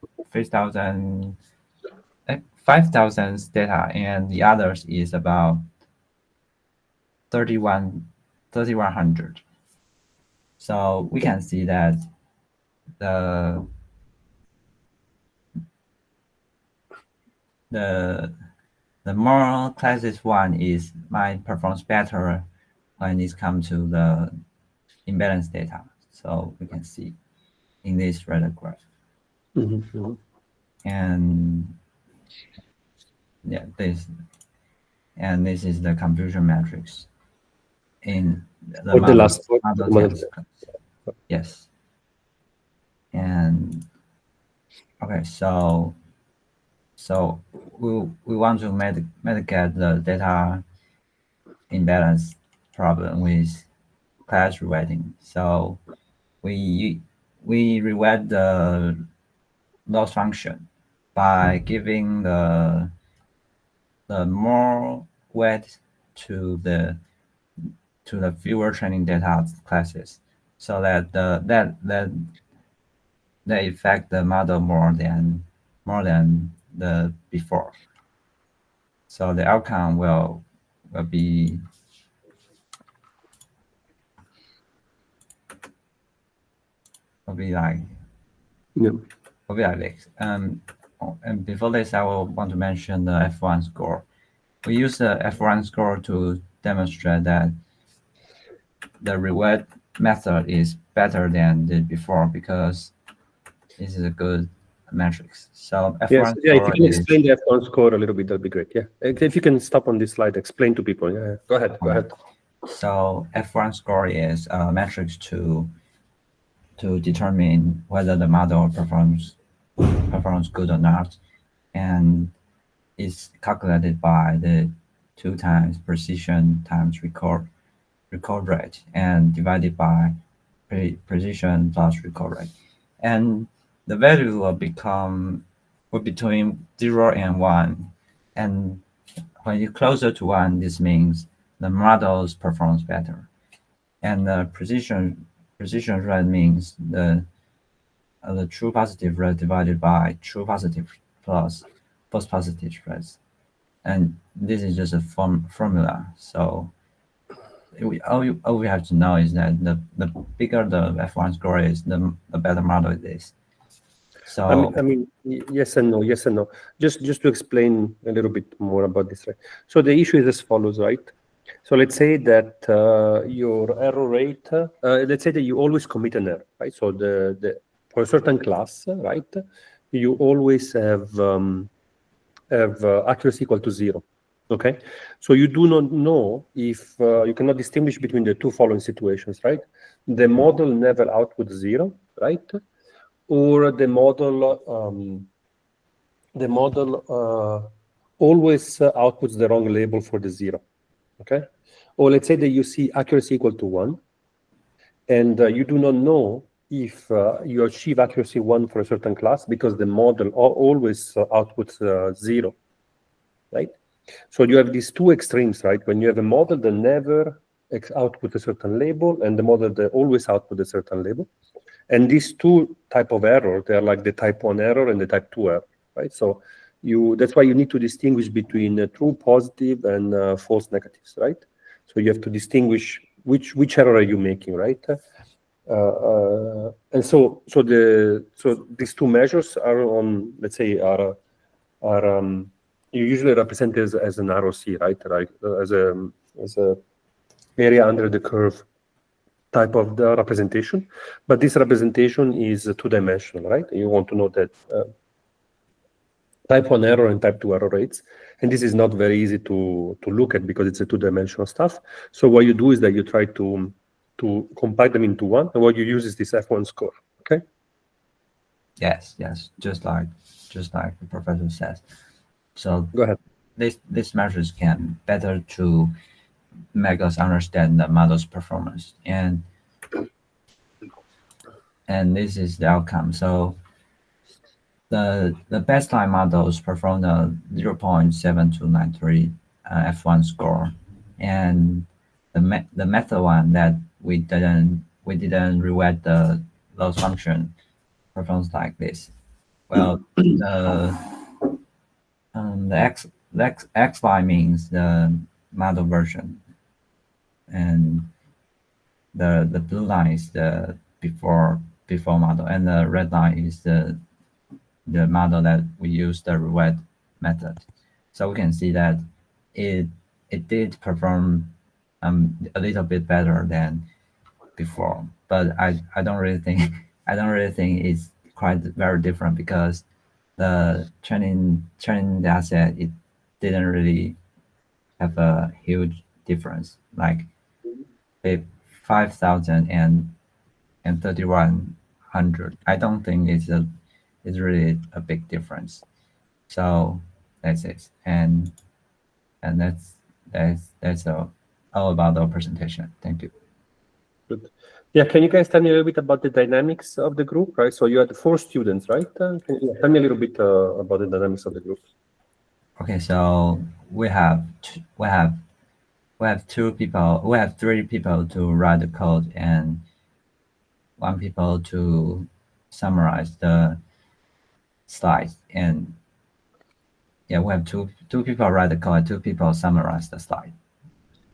data, and the others is about 3,100. So we can see that the more classes one is might performs better when it comes to the imbalance data. So we can see in this red graph. And yeah, this is the confusion matrix in the, the last model. Yes. And okay, so we want to mitigate the data imbalance problem with class reweighting. So we reweight the loss function by giving the more weight to the fewer training data classes, so that they affect the model more than the before. So the outcome will be like this. And before this, I will want to mention the F1 score. We use the F1 score to demonstrate that the reweight method is better than the before, because this is a good matrix. So F1 if you can explain the F1 score a little bit, that'd be great. Yeah, if you can stop on this slide, explain to people. Yeah, go ahead. So F1 score is a matrix to determine whether the model performs good or not, and it's calculated by the 2 times precision times record rate, and divided by precision plus record rate, and the value will become between 0 and 1, and when you're closer to 1, this means the models performs better, and the precision rate means the true positive rate divided by true positive plus false positive rates, and this is just a formula. So all we have to know is that the bigger the F1 score is, the better model it is. So I mean, yes and no. Just to explain a little bit more about this, right? So the issue is as follows, right? So let's say that your error rate, let's say that you always commit an error, right? So for a certain class, right, you always have accuracy equal to 0. Okay, so you do not know if you cannot distinguish between the two following situations, right? The model never outputs 0, right? Or the model always outputs the wrong label for the 0. Okay, or let's say that you see accuracy equal to 1, and you do not know if you achieve accuracy 1 for a certain class, because the model always outputs 0, right? So you have these two extremes, right? When you have a model that never outputs a certain label, and the model that always outputs a certain label. And these two type of error, they are like the type 1 error and the type 2 error, right? So that's why you need to distinguish between true positive and false negatives, right? So you have to distinguish which error are you making, right? And so these two measures are on, let's say, are you usually represent as an ROC, right? Like as a area under the curve type of the representation, but this representation is 2-dimensional, right? You want to know that type 1 error and type 2 error rates, and this is not very easy to look at because it's a 2-dimensional stuff. So what you do is that you try to compile them into one, and what you use is this F1 score. Okay. Yes, just like the professor says. So go ahead. This measures can better to make us understand the model's performance, and this is the outcome. So the baseline models perform the 0.7293 F1 score, and the method one that we didn't rewrite the loss function performs like this. Well, the XY means the model version, and the blue line is the before model, and the red line is the model that we use the rewrite method. So we can see that it did perform a little bit better than before, but I don't really think it's quite very different, because the training data set, it didn't really have a huge difference, like 5,000 and 3,100. I don't think it's really a big difference. So that's it, and that's all about the presentation. Thank you. Good. Yeah, can you guys tell me a little bit about the dynamics of the group, right? So you had 4 students, right? Can you tell me a little bit about the dynamics of the group? Okay, so we have 2 people. We have 3 people to write the code and 1 people to summarize the slides. And yeah, we have two people write the code, 2 people summarize the slide.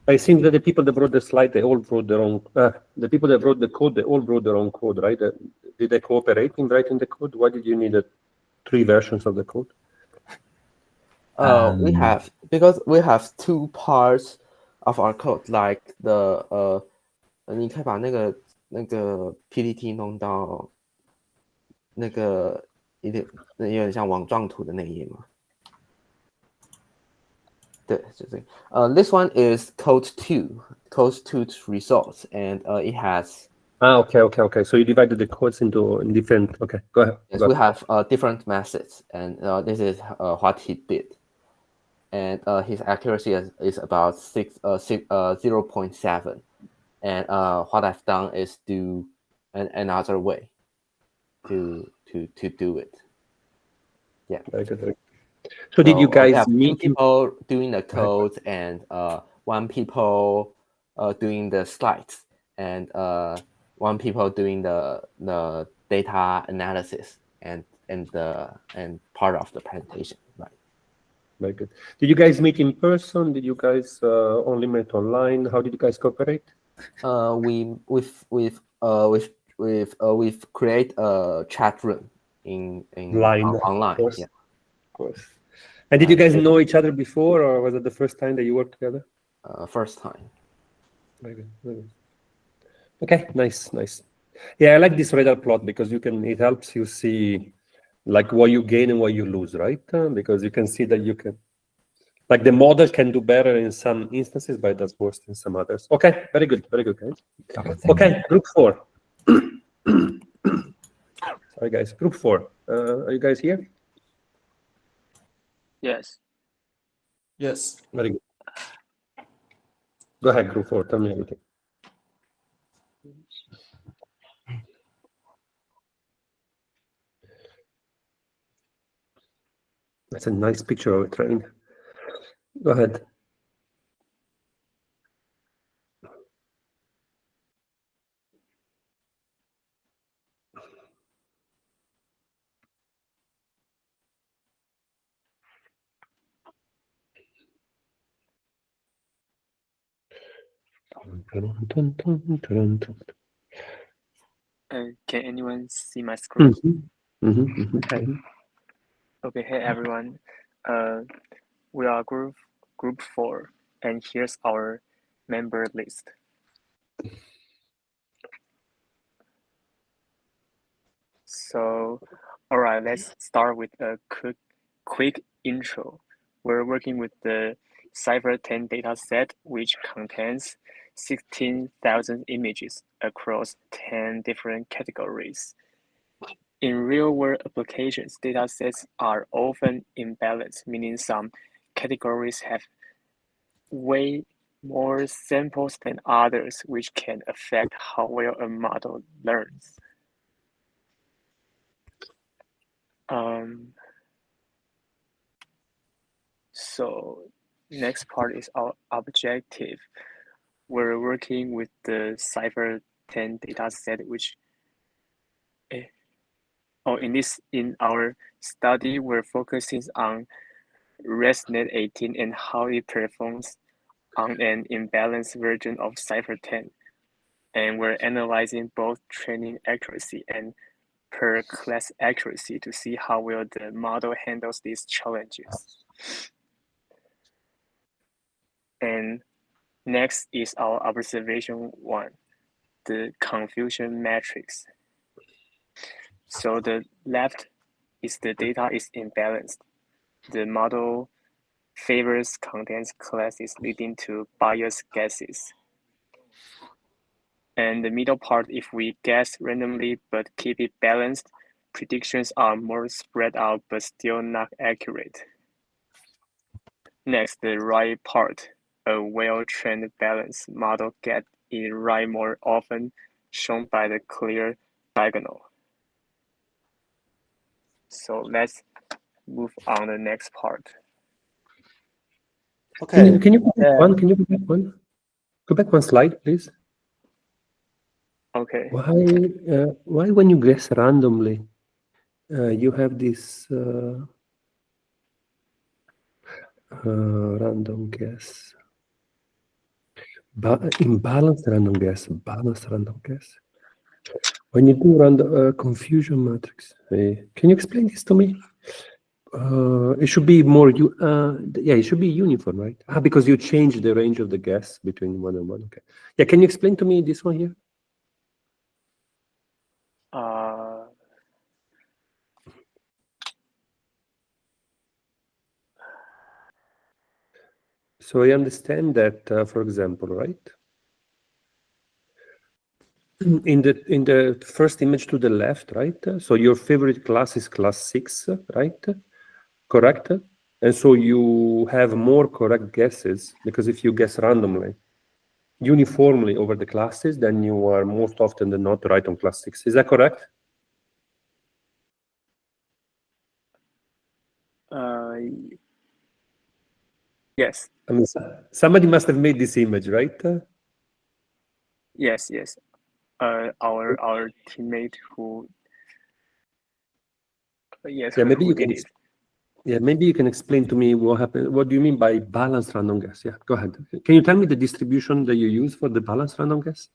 I think that the people that wrote the slide, they all wrote their own. The people that wrote the code, they all wrote their own code, right? Did they cooperate in writing the code? Why did you need 3 versions of the code? We have, because we have 2 parts of our code, like the 你可以把那个 PPT 弄到那个有点像网状图的那一页吗？对，就这个。This one is code 2 results, and it has. Okay. So you divided the codes into different. Okay, go ahead. Yes, we have different methods, and this is what he did. And his accuracy is about 0.7. And what I've done is do another way to do it. Yeah. Very good. So did you guys meet 2 people doing the code, and 1 people doing the slides, and 1 people doing the data analysis and part of the presentation, right? Very good. Did you guys meet in person? Did you guys only meet online? How did you guys cooperate? We've create a chat room in online. Yeah, of course. And did you guys know each other before, or was it the first time that you worked together? First time. Very good. Very good. Okay, nice. Yeah, I like this radar plot because it helps you see like what you gain and what you lose, right? Because you can see that you can, like the model can do better in some instances, but it does worse in some others. Okay, very good, guys. Okay, group 4. Sorry, guys. Group 4. Are you guys here? Yes. Very good. Go ahead, group 4. Tell me everything. That's a nice picture of a train. Go ahead. Can anyone see my screen? Okay. Okay, hey everyone. We are group 4, and here's our member list. So, all right, let's start with a quick intro. We're working with the Cypher 10 dataset, which contains 16,000 images across 10 different categories. In real-world applications, datasets are often imbalanced, meaning some categories have way more samples than others, which can affect how well a model learns. So next part is our objective. We're working with the Cypher 10 dataset, which in our study, we're focusing on ResNet 18 and how it performs on an imbalanced version of Cypher 10. And we're analyzing both training accuracy and per class accuracy to see how well the model handles these challenges. And next is our observation 1, the confusion matrix. So the left is the data is imbalanced. The model favors contains classes leading to biased guesses. And the middle part, if we guess randomly but keep it balanced, predictions are more spread out but still not accurate. Next, the right part, a well-trained balanced model gets it right more often, shown by the clear diagonal. So let's move on the next part. Okay. Can you go back one? Can you go back one? Go back one slide, please. Okay. Why when you guess randomly, you have this random guess, imbalanced random guess, balanced random guess? When you do random confusion matrix, can you explain this to me? It should be more, it should be uniform, right? Because you changed the range of the guess between 1 and 1. Okay. Yeah, can you explain to me this one here? So I understand that, for example, right? In the first image to the left, right? So your favorite class is class 6, right? Correct? And so you have more correct guesses because if you guess randomly, uniformly over the classes, then you are most often than not right on class 6. Is that correct? Yes. I mean, somebody must have made this image, right? Yes. Our teammate who. Yes. Yeah, maybe you did can. It. Yeah, maybe you can explain to me what happened. What do you mean by balanced random guess? Yeah, go ahead. Can you tell me the distribution that you use for the balanced random guess?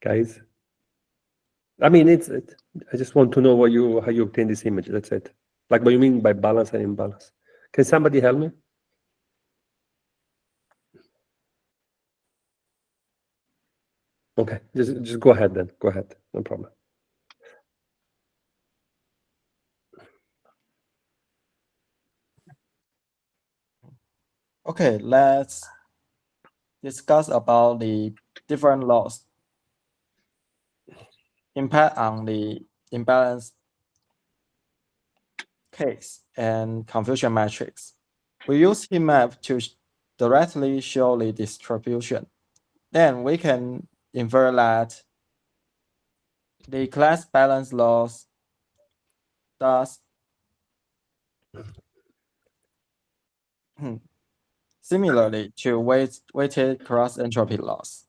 Guys, I mean, I just want to know how you obtain this image. That's it. Like what you mean by balance and imbalance. Can somebody help me? Okay, just go ahead then. Go ahead, no problem. Okay, let's discuss about the different laws impact on the imbalance case and confusion matrix. We use heat map to directly show the distribution. Then we can infer that the class balance laws does similarly to weighted cross entropy laws.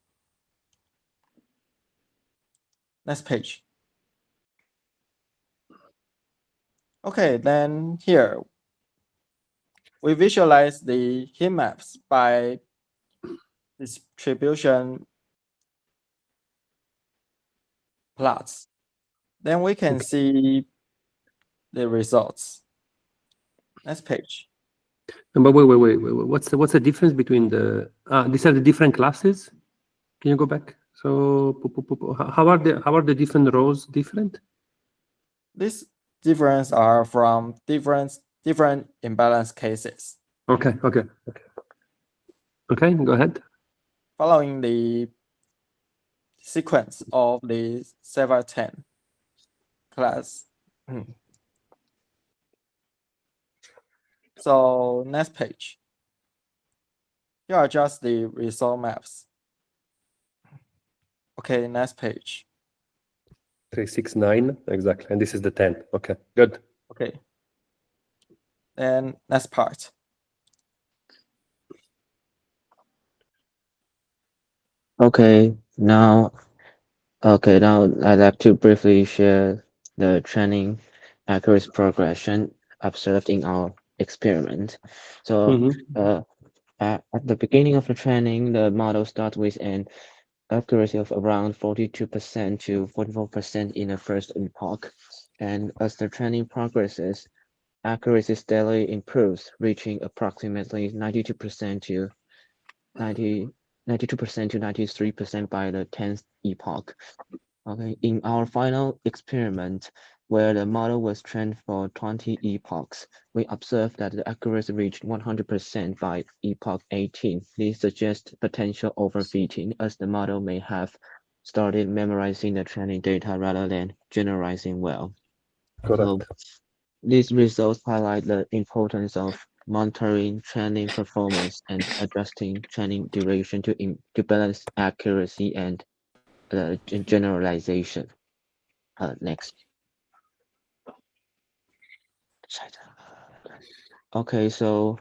Next page. Okay, then here we visualize the heat maps by distribution plots. Then we can see the results. Next page. But wait. What's the difference between these are the different classes? Can you go back? So how are the different rows different? These differences are from different imbalance cases. Okay, go ahead. Following the sequence of the Cypher 10 class. So next page. Here are just the result maps. Okay, next page. 369, exactly. And this is the 10. Okay, good. Okay. Then next part. Now I'd like to briefly share the training accuracy progression observed in our experiment. So at the beginning of the training, the model starts with an accuracy of around 42% to 44% in the first epoch. And as the training progresses, accuracy steadily improves, reaching approximately 92% to 93% by the 10th epoch. Okay, in our final experiment, where the model was trained for 20 epochs, we observed that the accuracy reached 100% by epoch 18. This suggests potential overfitting, as the model may have started memorizing the training data rather than generalizing well. Correct. So these results highlight the importance of monitoring training performance and adjusting training duration to balance accuracy and generalization. Next. Okay, so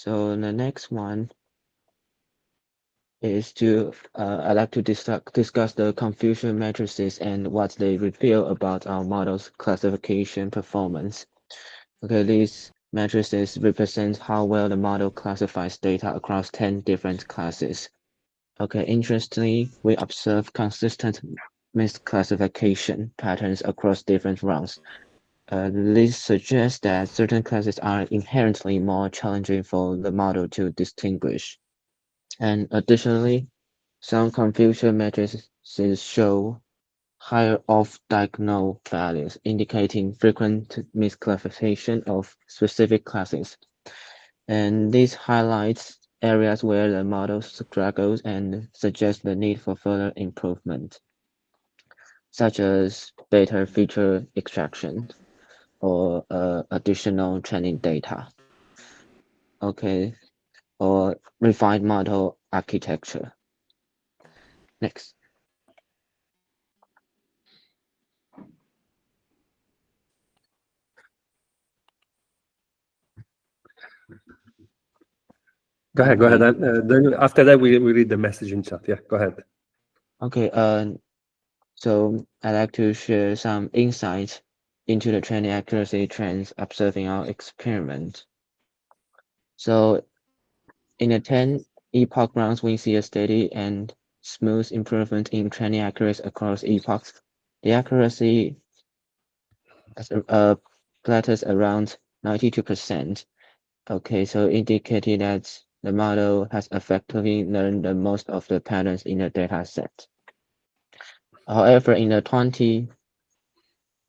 the next one is I'd like to discuss the confusion matrices and what they reveal about our model's classification performance. Okay, these matrices represent how well the model classifies data across 10 different classes. Okay, interestingly, we observe consistent misclassification patterns across different rounds. This suggests that certain classes are inherently more challenging for the model to distinguish. And additionally, some confusion matrices show higher off-diagonal values, indicating frequent misclassification of specific classes. And this highlights areas where the model struggles and suggests the need for further improvement, such as better feature extraction or additional training data. Okay, or refined model architecture. Next. Go ahead. Then after that, we read the message in chat. Yeah, go ahead. Okay. So I'd like to share some insights into the training accuracy trends observing our experiment. So in the 10 epoch rounds, we see a steady and smooth improvement in training accuracy across epochs. The accuracy plateaus around 92%. Okay, so indicating that the model has effectively learned the most of the patterns in the data set. However, in the 20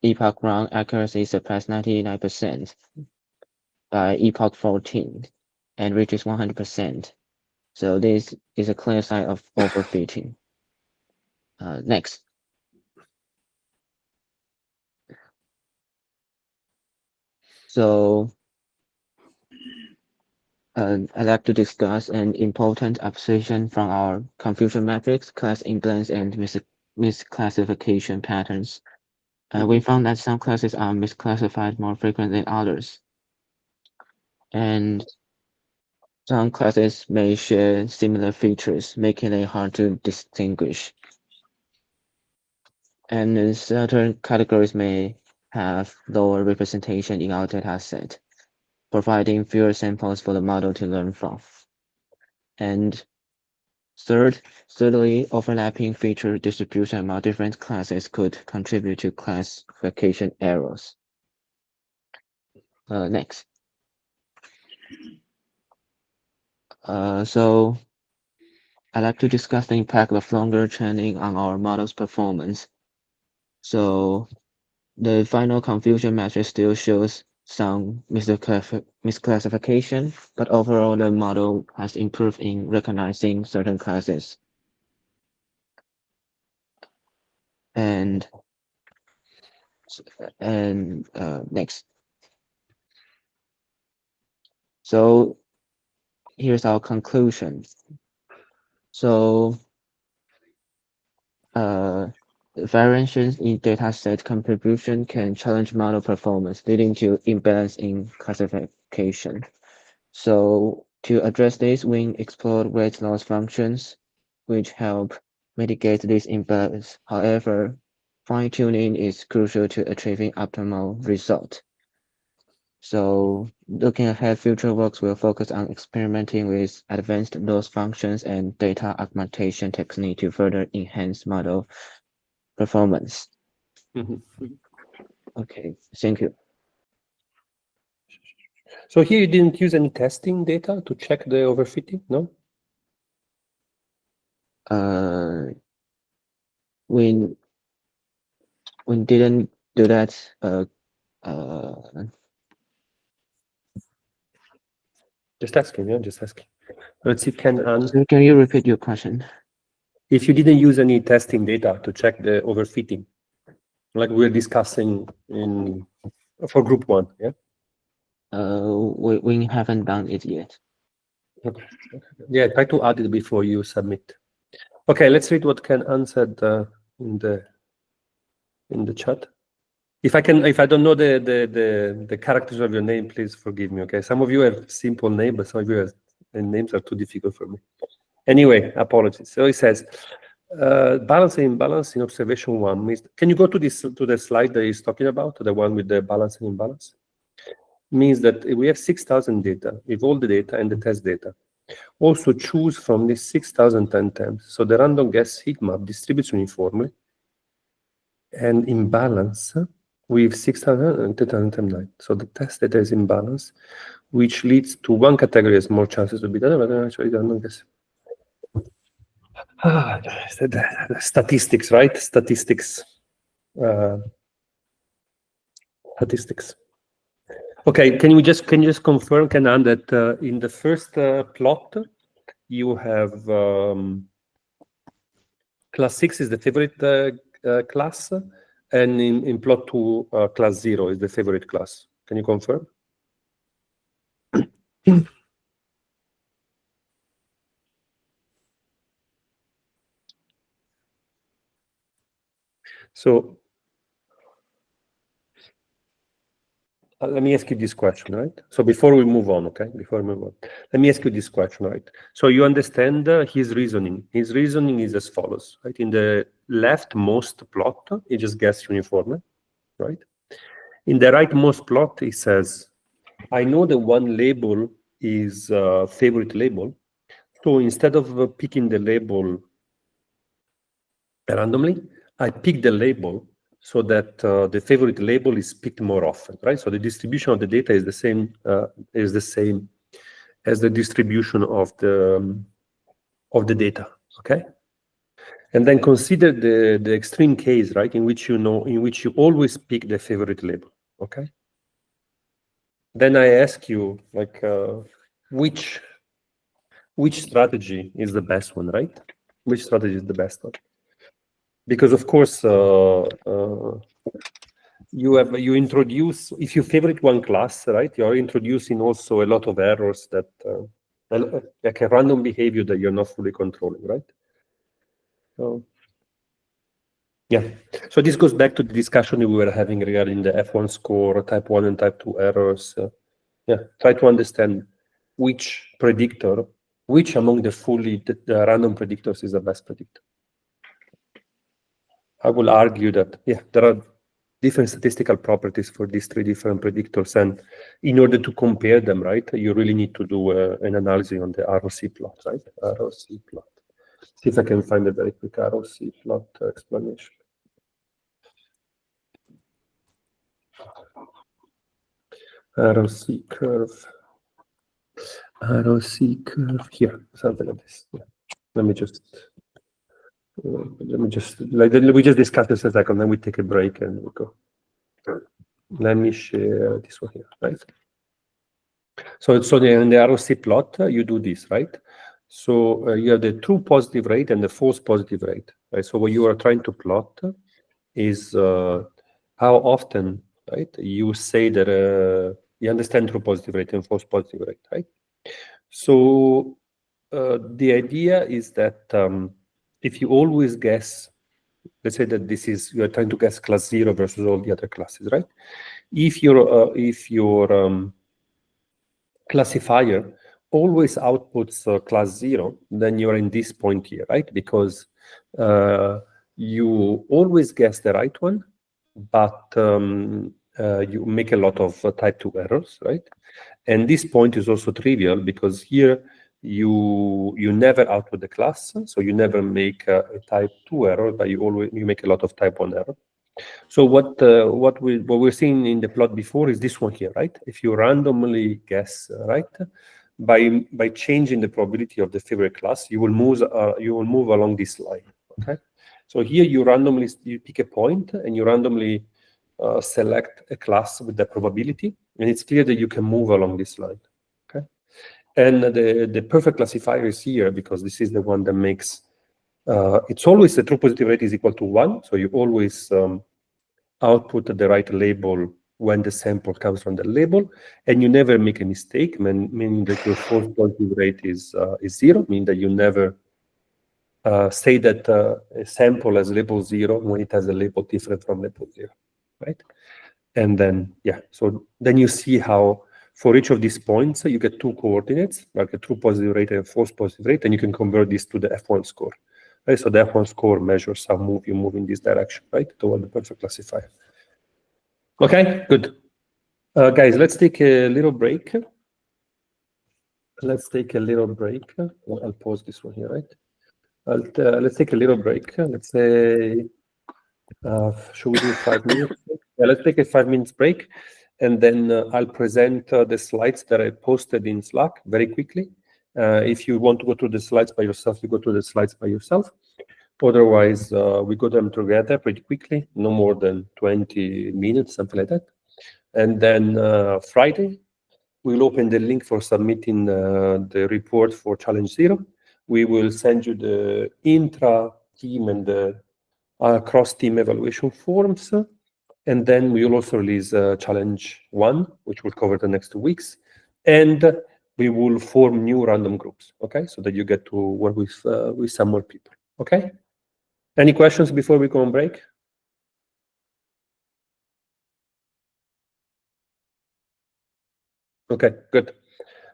epoch round, accuracy surpassed 99% by epoch 14 and reaches 100%. So this is a clear sign of overfitting. Next. So I'd like to discuss an important observation from our confusion matrix, class imbalance, and misclassification patterns. We found that some classes are misclassified more frequently than others. And some classes may share similar features, making it hard to distinguish. And certain categories may have lower representation in our data set, providing fewer samples for the model to learn from. And thirdly, overlapping feature distribution among different classes could contribute to classification errors. Next. So I'd like to discuss the impact of longer training on our model's performance. So the final confusion matrix still shows some misclassification, but overall the model has improved in recognizing certain classes. And next. So here's our conclusion. So variations in dataset contribution can challenge model performance, leading to imbalance in classification. So to address this, we explored weight loss functions, which help mitigate this imbalance. However, fine-tuning is crucial to achieving optimal result. So looking ahead, future works will focus on experimenting with advanced loss functions and data augmentation technique to further enhance model performance. Okay, thank you. So here you didn't use any testing data to check the overfitting, no? We didn't do that. Just asking, yeah, just asking. Let's see, can you repeat your question? If you didn't use any testing data to check the overfitting, like we're discussing for group 1, yeah? We haven't done it yet. Okay. Yeah, try to add it before you submit. Okay, let's read what Ken answered in the chat. If I don't know the characters of your name, please forgive me. Okay, some of you have simple names, but some of you names are too difficult for me. Anyway, apologies. So he says, balance and imbalance in observation 1 means. Can you go to the slide that he's talking about, the one with the balance and imbalance? Means that we have 6,000 data with all the data and the test data. Also choose from these 6,000 temps. So the random guess sigma distributes uniformly and imbalance with 6,000 and 2,009. So the test data is imbalance, which leads to one category has more chances to be done, but actually random guess. Statistics, right? Statistics. Statistics. Okay, can you just confirm, Kenan, that in the first plot you have class 6 is the favorite class, and in plot 2 class 0 is the favorite class. Can you confirm? So let me ask you this question, right? So before we move on, okay? Let me ask you this question, right? So you understand his reasoning. His reasoning is as follows, right? In the leftmost plot, he just guessed uniformly, right? In the rightmost plot, he says, I know that one label is favorite label. So instead of picking the label randomly, I pick the label so that the favorite label is picked more often, right? So the distribution of the data is the same as the distribution of the data, okay? And then consider the extreme case, right, in which you always pick the favorite label, okay? Then I ask you, like, which strategy is the best one, right? Which strategy is the best one? Because of course, you introduce, if you favorite one class, right, you're introducing also a lot of errors that like a random behavior that you're not fully controlling, right? So yeah, so this goes back to the discussion we were having regarding the F1 score, type 1 and type 2 errors. Yeah, try to understand which among the random predictors is the best predictor. I will argue that, yeah, there are different statistical properties for these 3 different predictors, and in order to compare them, right, you really need to do an analysis on the ROC plot, right? ROC plot. See if I can find a very quick ROC plot explanation. ROC curve here, something like this. Yeah. Let me just we just discuss this a second, then we take a break and we go. Let me share this one here, right? So in the ROC plot, you do this, right? So you have the true positive rate and the false positive rate, right? So what you are trying to plot is how often, right, you say that You understand true positive rate and false positive rate, right? So the idea is that if you always guess, let's say that you are trying to guess class 0 versus all the other classes, right? If your classifier always outputs class 0, then you're in this point here, right? Because you always guess the right one, but you make a lot of type 2 errors, right? And this point is also trivial because here you never output the class, so you never make a type 2 error, but you make a lot of type 1 error. So what we're seeing in the plot before is this one here, right? If you randomly guess, right, by changing the probability of the favorite class, you will move along this line. Okay, so here you pick a point and you randomly select a class with the probability, and it's clear that you can move along this line. Okay, and the perfect classifier is here because this is the one that makes it's always the true positive rate is equal to 1, so you always output the right label when the sample comes from the label, and you never make a mistake, meaning that your false positive rate is 0, meaning that you never say that a sample has label 0 when it has a label different from label 0, right? And then, yeah, so then you see how for each of these points, you get two coordinates, like a true positive rate and a false positive rate, and you can convert this to the F1 score. Right? So the F1 score measures how you move in this direction, right, toward the perfect classifier. Okay, good. Guys, let's take a little break. Let's take a little break. I'll pause this one here, right? Let's take a little break. Let's say, should we do 5 minutes? Yeah, let's take a 5 minutes break, and then I'll present the slides that I posted in Slack very quickly. If you want to go through the slides by yourself, you go through the slides by yourself. Otherwise, we go them together pretty quickly, no more than 20 minutes, something like that. And then Friday, we'll open the link for submitting the report for Challenge 0. We will send you the intra-team and the cross-team evaluation forms. And then we will also release Challenge 1, which will cover the next 2 weeks. And we will form new random groups, okay? So that you get to work with some more people, okay? Any questions before we go on break? Okay, good.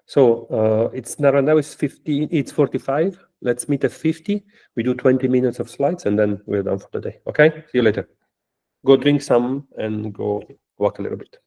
So it's now it's 50, it's 45. Let's meet at 50. We do 20 minutes of slides and then we're done for the day. Okay, see you later. Go drink some and go walk a little bit.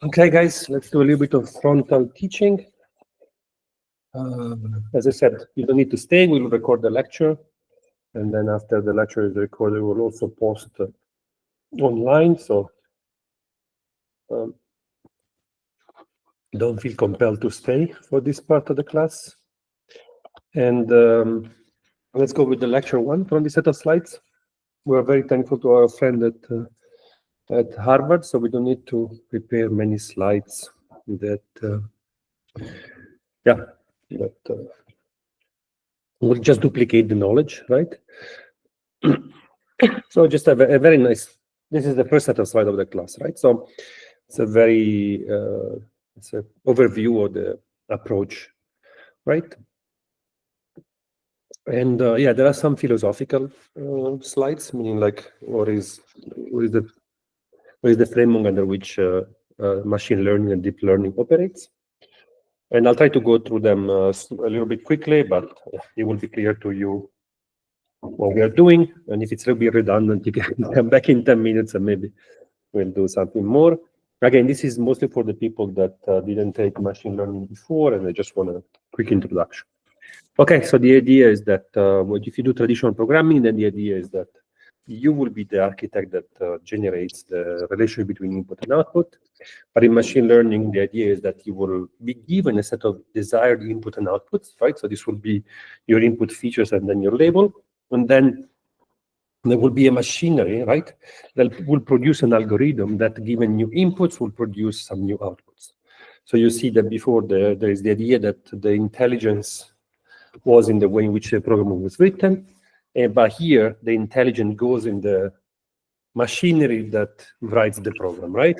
Okay, guys, let's do a little bit of frontal teaching. As I said, you don't need to stay. We'll record the lecture. And then after the lecture is recorded, we'll also post online. So don't feel compelled to stay for this part of the class. And let's go with the lecture one from this set of slides. We're very thankful to our friend at Harvard, so we don't need to prepare many slides that will just duplicate the knowledge, right? So just a very nice, this is the first set of slides of the class, right? So it's a very, it's an overview of the approach, right? And yeah, there are some philosophical slides, meaning like what is the framework under which machine learning and deep learning operates. And I'll try to go through them a little bit quickly, but it will be clear to you what we are doing. And if it's a little bit redundant, you can come back in 10 minutes and maybe we'll do something more. Again, this is mostly for the people that didn't take machine learning before and they just want a quick introduction. Okay, so the idea is that if you do traditional programming, then the idea is that you will be the architect that generates the relationship between input and output. But in machine learning, the idea is that you will be given a set of desired input and outputs, right? So this will be your input features and then your label. And then there will be a machinery, right, that will produce an algorithm that, given new inputs, will produce some new outputs. So you see that before there is the idea that the intelligence was in the way in which the program was written. But here, the intelligence goes in the machinery that writes the program, right?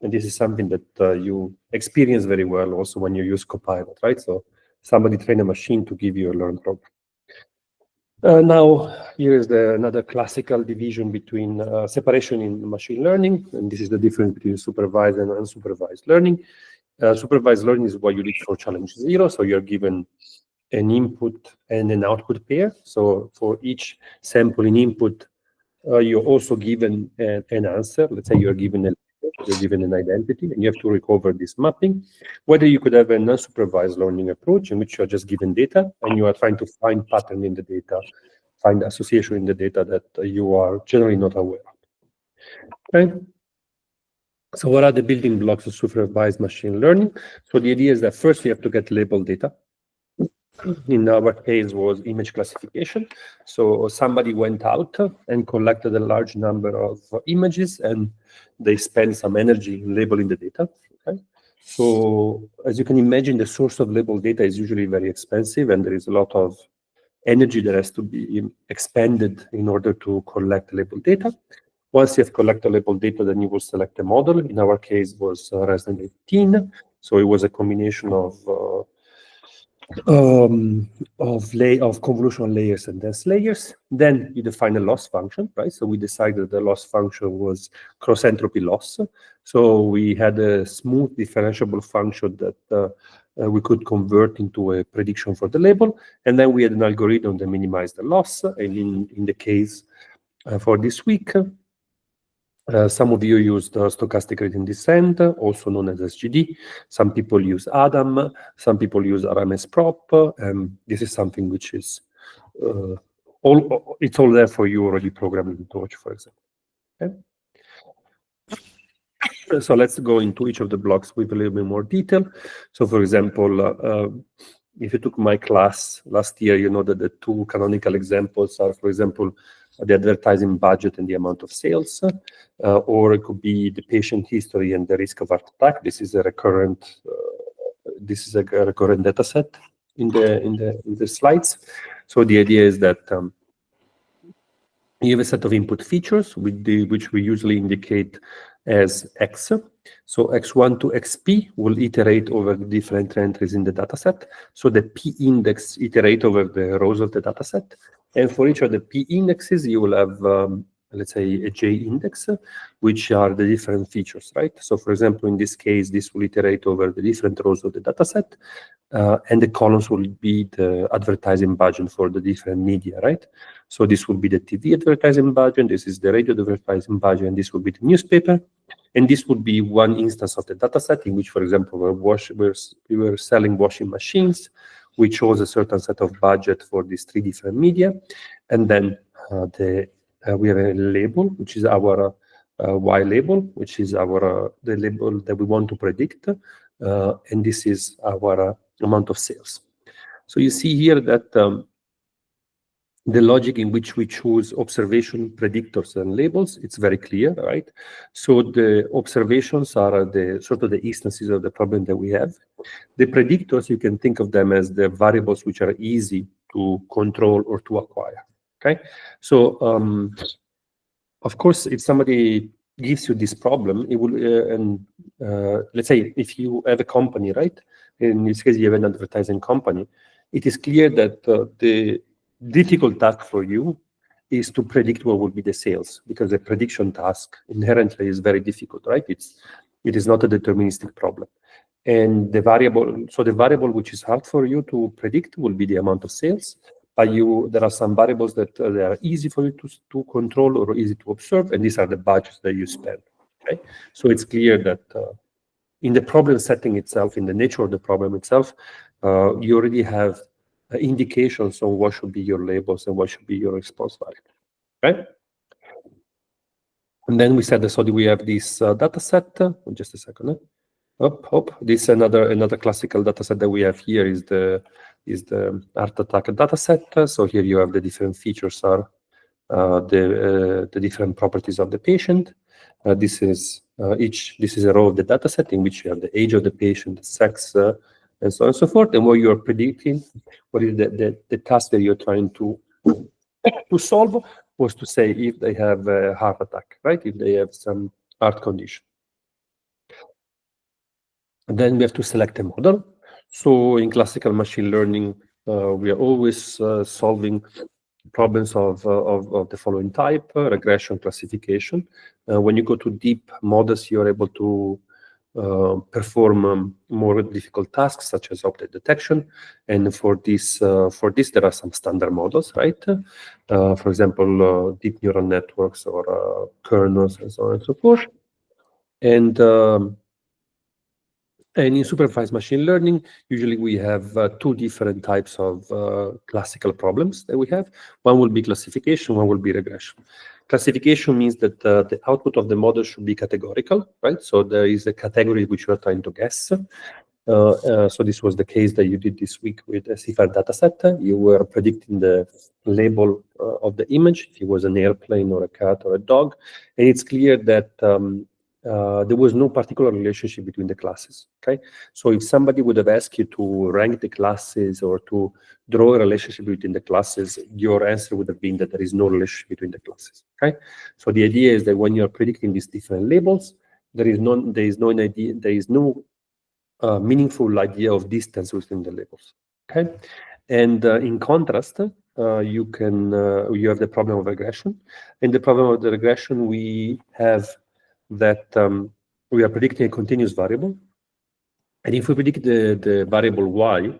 And this is something that you experience very well also when you use Copilot, right? So somebody train a machine to give you a learned program. Now, here is another classical division between separation in machine learning, and this is the difference between supervised and unsupervised learning. Supervised learning is what you did for challenge 0, so you're given an input and an output pair. So for each sample in input, you're also given an answer. Let's say you're given an identity, and you have to recover this mapping. Whether you could have an unsupervised learning approach in which you're just given data and you are trying to find pattern in the data, find association in the data that you are generally not aware of. Okay. So what are the building blocks of supervised machine learning? So the idea is that first you have to get labeled data. In our case was image classification. So somebody went out and collected a large number of images and they spent some energy in labeling the data. Okay? So as you can imagine, the source of labeled data is usually very expensive and there is a lot of energy that has to be expended in order to collect labeled data. Once you have collected labeled data, then you will select a model. In our case was ResNet 18. So it was a combination of convolutional layers and dense layers. Then you define a loss function, right? So we decided the loss function was cross entropy loss. So we had a smooth differentiable function that we could convert into a prediction for the label. And then we had an algorithm that minimized the loss. And in the case for this week, some of you used stochastic gradient descent, also known as SGD. Some people use Adam. Some people use RMSProp. This is something which is it's all there for you already programmed in Torch, for example. Okay? So let's go into each of the blocks with a little bit more detail. So, for example, if you took my class last year, you know that the two canonical examples are, for example, the advertising budget and the amount of sales, or it could be the patient history and the risk of heart attack. This is a recurrent data set in the slides. So the idea is that you have a set of input features which we usually indicate as X. So X1 to XP will iterate over the different entries in the dataset. So the P index iterate over the rows of the dataset. And for each of the P indexes, you will have let's say, a J index, which are the different features, right? So for example, in this case, this will iterate over the different rows of the dataset, and the columns will be the advertising budget for the different media, right? So this will be the TV advertising budget, this is the radio advertising budget, and this will be the newspaper. And this would be one instance of the dataset in which, for example, we were selling washing machines. We chose a certain set of budget for these 3 different media. And then we have a label, which is our Y label, which is our the label that we want to predict. And this is our amount of sales. So you see here that the logic in which we choose observation, predictors, and labels, it's very clear, right? So the observations are the sort of the instances of the problem that we have. The predictors, you can think of them as the variables which are easy to control or to acquire, okay? So, of course, if somebody gives you this problem, it will, let's say if you have a company, right? In this case, you have an advertising company. It is clear that the difficult task for you is to predict what will be the sales, because the prediction task inherently is very difficult, right? It is not a deterministic problem. And the variable which is hard for you to predict will be the amount of sales. But there are some variables that they are easy for you to control or easy to observe, and these are the budgets that you spend, okay? So it's clear that in the problem setting itself, in the nature of the problem itself, you already have indications on what should be your labels and what should be your response value, right? And then we said, so we have this data set. Just a second. This is another classical data set that we have here is the Art Attack data set. So here you have the different features are the different properties of the patient. This is a row of the data set in which you have the age of the patient, the sex, and so on and so forth. And what you are predicting, what is the task that you're trying to solve was to say if they have a heart attack, right? If they have some heart condition. And then we have to select a model. So in classical machine learning, we are always solving problems of the following type: regression, classification. When you go to deep models, you're able to perform more difficult tasks such as object detection, and for this there are some standard models, right? For example, deep neural networks or kernels and so on and so forth. And in supervised machine learning, usually we have 2 different types of classical problems that we have. One will be classification, one will be regression. Classification means that the output of the model should be categorical, right? So there is a category which you are trying to guess. So this was the case that you did this week with a CIFAR dataset. You were predicting the label of the image, if it was an airplane or a cat or a dog. And it's clear that there was no particular relationship between the classes, okay? So if somebody would have asked you to rank the classes or to draw a relationship between the classes, your answer would have been that there is no relationship between the classes, okay? So the idea is that when you're predicting these different labels, there is no meaningful idea of distance within the labels, okay? And in contrast, you have the problem of regression. In the problem of the regression, we have that we are predicting a continuous variable, and if we predict the variable y,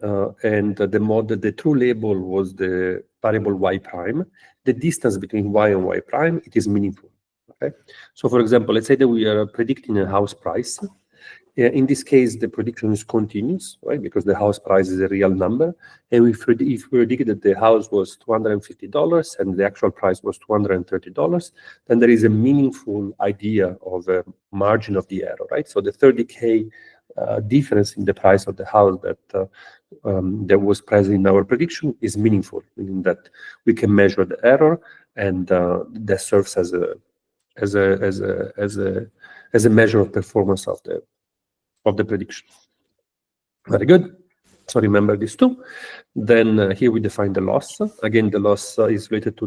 and the true label was the variable y prime, the distance between y and y prime, it is meaningful. Okay, so for example, let's say that we are predicting a house price. In this case, the prediction is continuous, right? Because the house price is a real number. And if we predict that the house was $250 and the actual price was $230, then there is a meaningful idea of a margin of the error, right? So the 30K difference in the price of the house that was present in our prediction is meaningful, meaning that we can measure the error, and that serves as a measure of performance of the prediction. Very good. So remember these 2. Then here we define the loss. Again, the loss is related to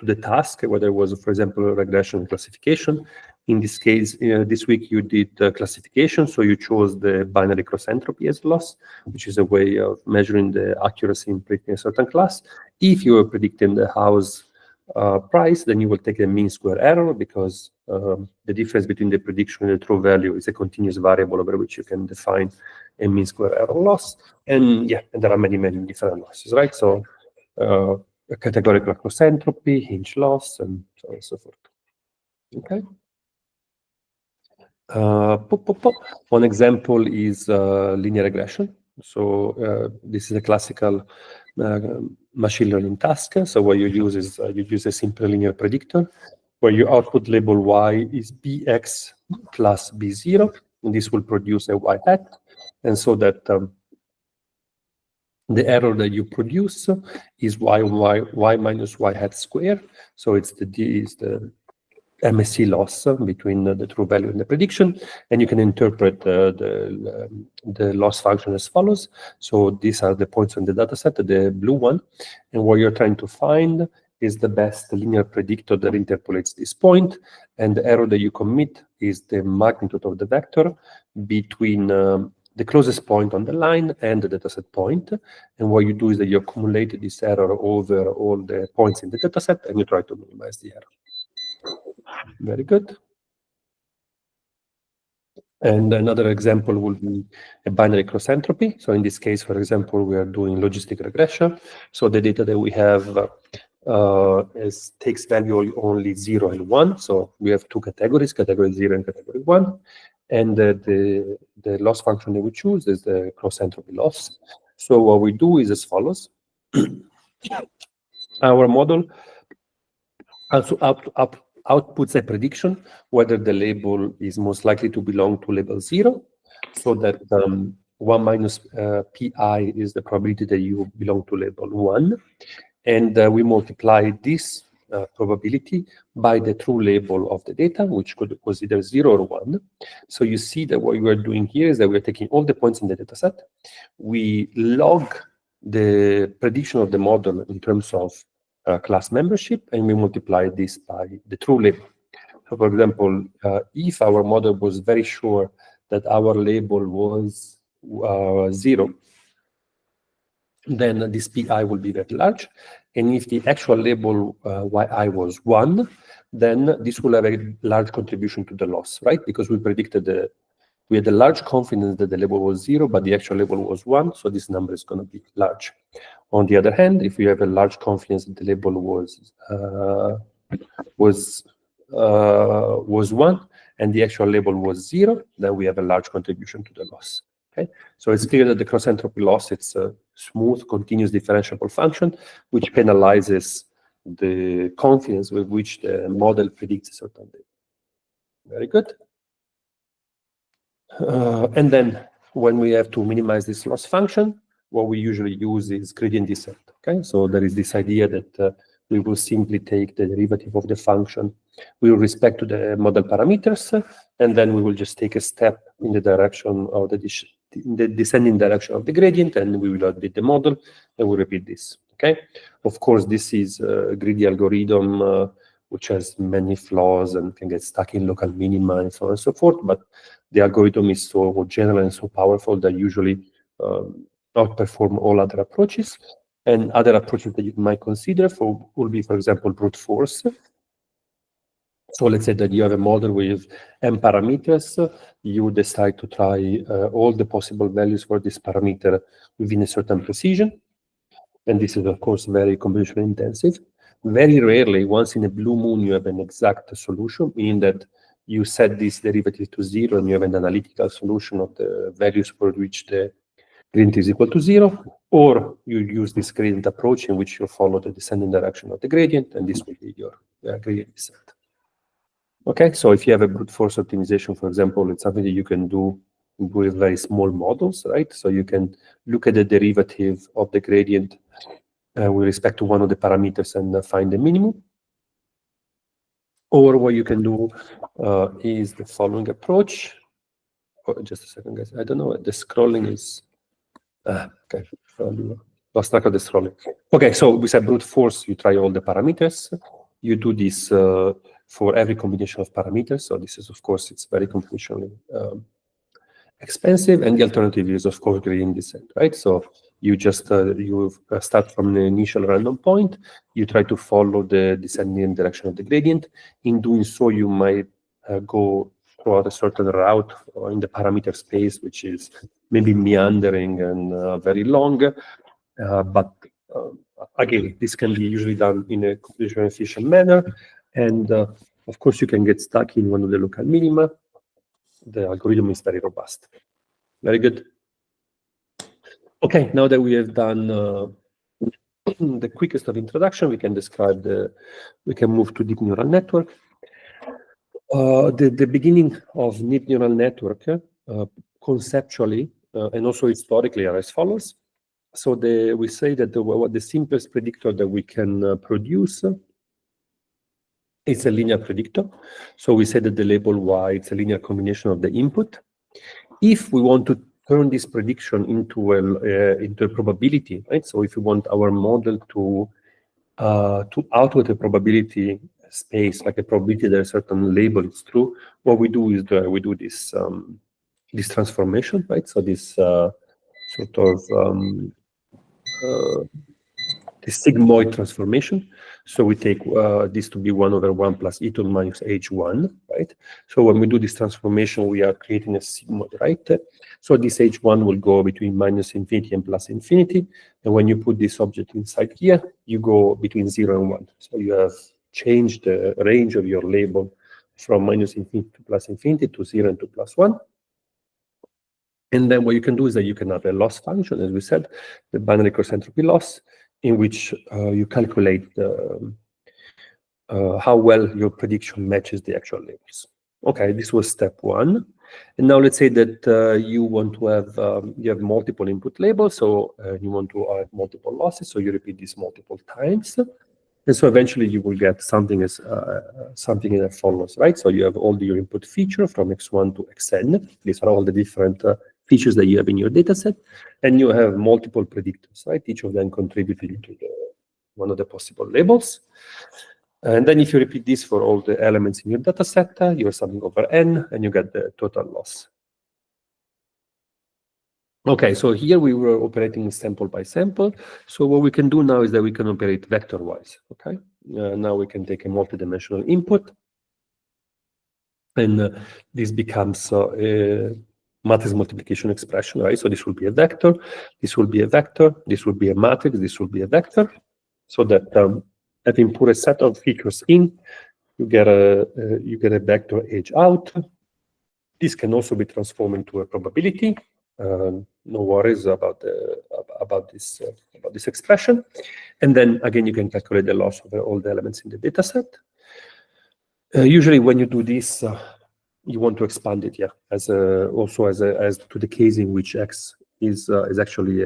the task, whether it was, for example, regression or classification. In this case, this week you did classification, so you chose the binary cross entropy as loss, which is a way of measuring the accuracy in predicting a certain class. If you were predicting the house price, then you will take the mean square error, because the difference between the prediction and the true value is a continuous variable over which you can define a mean square error loss. And yeah, and there are many, many different losses, right? So a categorical cross entropy, hinge loss, and so on and so forth. Okay. One example is linear regression. So this is a classical machine learning task. So what you use is you use a simple linear predictor where your output label y is bx plus b0, and this will produce a y hat. And so that the error that you produce is y minus y hat square. So it's the MSE loss between the true value and the prediction, and you can interpret the loss function as follows. So these are the points on the data set, the blue one, and what you're trying to find is the best linear predictor that interpolates this point, and the error that you commit is the magnitude of the vector between the closest point on the line and the dataset point. And what you do is that you accumulate this error over all the points in the dataset, and you try to minimize the error. Very good. And another example will be a binary cross entropy. So in this case, for example, we are doing logistic regression. So the data that we have takes value only 0 and 1. So we have two categories, category 0 and category 1. And the loss function that we choose is the cross entropy loss. So what we do is as follows. Our model also outputs a prediction whether the label is most likely to belong to label 0, so that 1 minus pi is the probability that you belong to label 1. And we multiply this probability by the true label of the data, which was either 0 or 1. So you see that what you are doing here is that we're taking all the points in the data set. We log the prediction of the model in terms of class membership, and we multiply this by the true label. So for example, if our model was very sure that our label was 0, then this pi will be very large. And if the actual label yi was 1, then this will have a large contribution to the loss, right? Because we predicted we had a large confidence that the label was 0, but the actual label was 1, so this number is going to be large. On the other hand, if you have a large confidence that the label was 1 and the actual label was 0, then we have a large contribution to the loss. Okay, so it's clear that the cross entropy loss, it's a smooth, continuous differentiable function, which penalizes the confidence with which the model predicts a certain data. Very good. And then when we have to minimize this loss function, what we usually use is gradient descent. Okay, so there is this idea that we will simply take the derivative of the function with respect to the model parameters, and then we will just take a step in the direction of the descending direction of the gradient, and we will update the model, and we repeat this. Okay, of course, this is a greedy algorithm which has many flaws and can get stuck in local minima and so on and so forth, but the algorithm is so general and so powerful that usually outperform all other approaches. And other approaches that you might consider will be, for example, brute force. So let's say that you have a model with m parameters. You decide to try all the possible values for this parameter within a certain precision. And this is, of course, very computationally intensive. Very rarely, once in a blue moon, you have an exact solution, meaning that you set this derivative to 0 and you have an analytical solution of the values for which the gradient is equal to 0, or you use this gradient approach in which you follow the descending direction of the gradient, and this will be your gradient descent. Okay, so if you have a brute force optimization, for example, it's something that you can do with very small models, right? So you can look at the derivative of the gradient with respect to one of the parameters and find the minimum. Or what you can do is the following approach. Oh, just a second, guys. I don't know, the scrolling is... okay, lost track of the scrolling. Okay, so we said brute force, you try all the parameters. You do this for every combination of parameters. So this is, of course, it's very computationally expensive, and the alternative is, of course, gradient descent, right? So you just start from the initial random point, you try to follow the descending direction of the gradient. In doing so, you might go throughout a certain route in the parameter space, which is maybe meandering and very long. But again, this can be usually done in a computationally efficient manner. And of course, you can get stuck in one of the local minima. The algorithm is very robust. Very good. Okay, now that we have done the quickest of introduction, we can describe we can move to deep neural network. The beginning of deep neural network, conceptually and also historically, are as follows. So we say that the simplest predictor that we can produce is a linear predictor. So we say that the label Y, it's a linear combination of the input. If we want to turn this prediction into a probability, right? So if we want our model to output a probability space, like a probability that a certain label is true, what we do is we do this this transformation, right? So this sort of this sigmoid transformation. So we take this to be 1/1 plus e to the minus h1, right? So when we do this transformation, we are creating a sigmoid, right? So this h1 will go between minus infinity and plus infinity. And when you put this object inside here, you go between 0 and 1. So you have changed the range of your label from minus infinity to plus infinity to 0 and to plus 1. And then what you can do is that you can have a loss function, as we said, the binary cross entropy loss, in which you calculate how well your prediction matches the actual labels. Okay, this was step one. And now let's say that you want to have you have multiple input labels, so you want to have multiple losses, so you repeat this multiple times. And so eventually you will get something as something that follows, right? So you have all your input feature from x1 to xn. These are all the different features that you have in your data set, and you have multiple predictors, right? Each of them contributing to one of the possible labels. And then if you repeat this for all the elements in your data set, you're summing over n, and you get the total loss. Okay, so here we were operating sample by sample. So what we can do now is that we can operate vector-wise, okay? Now we can take a multidimensional input, and this becomes a matrix multiplication expression, right? So this will be a vector, this will be a vector, this will be a matrix, this will be a vector, so that having put a set of features in, you get a vector H out. This can also be transformed into a probability. No worries about this expression. And then again, you can calculate the loss over all the elements in the data set. Usually, when you do this, you want to expand it, yeah, as to the case in which X is actually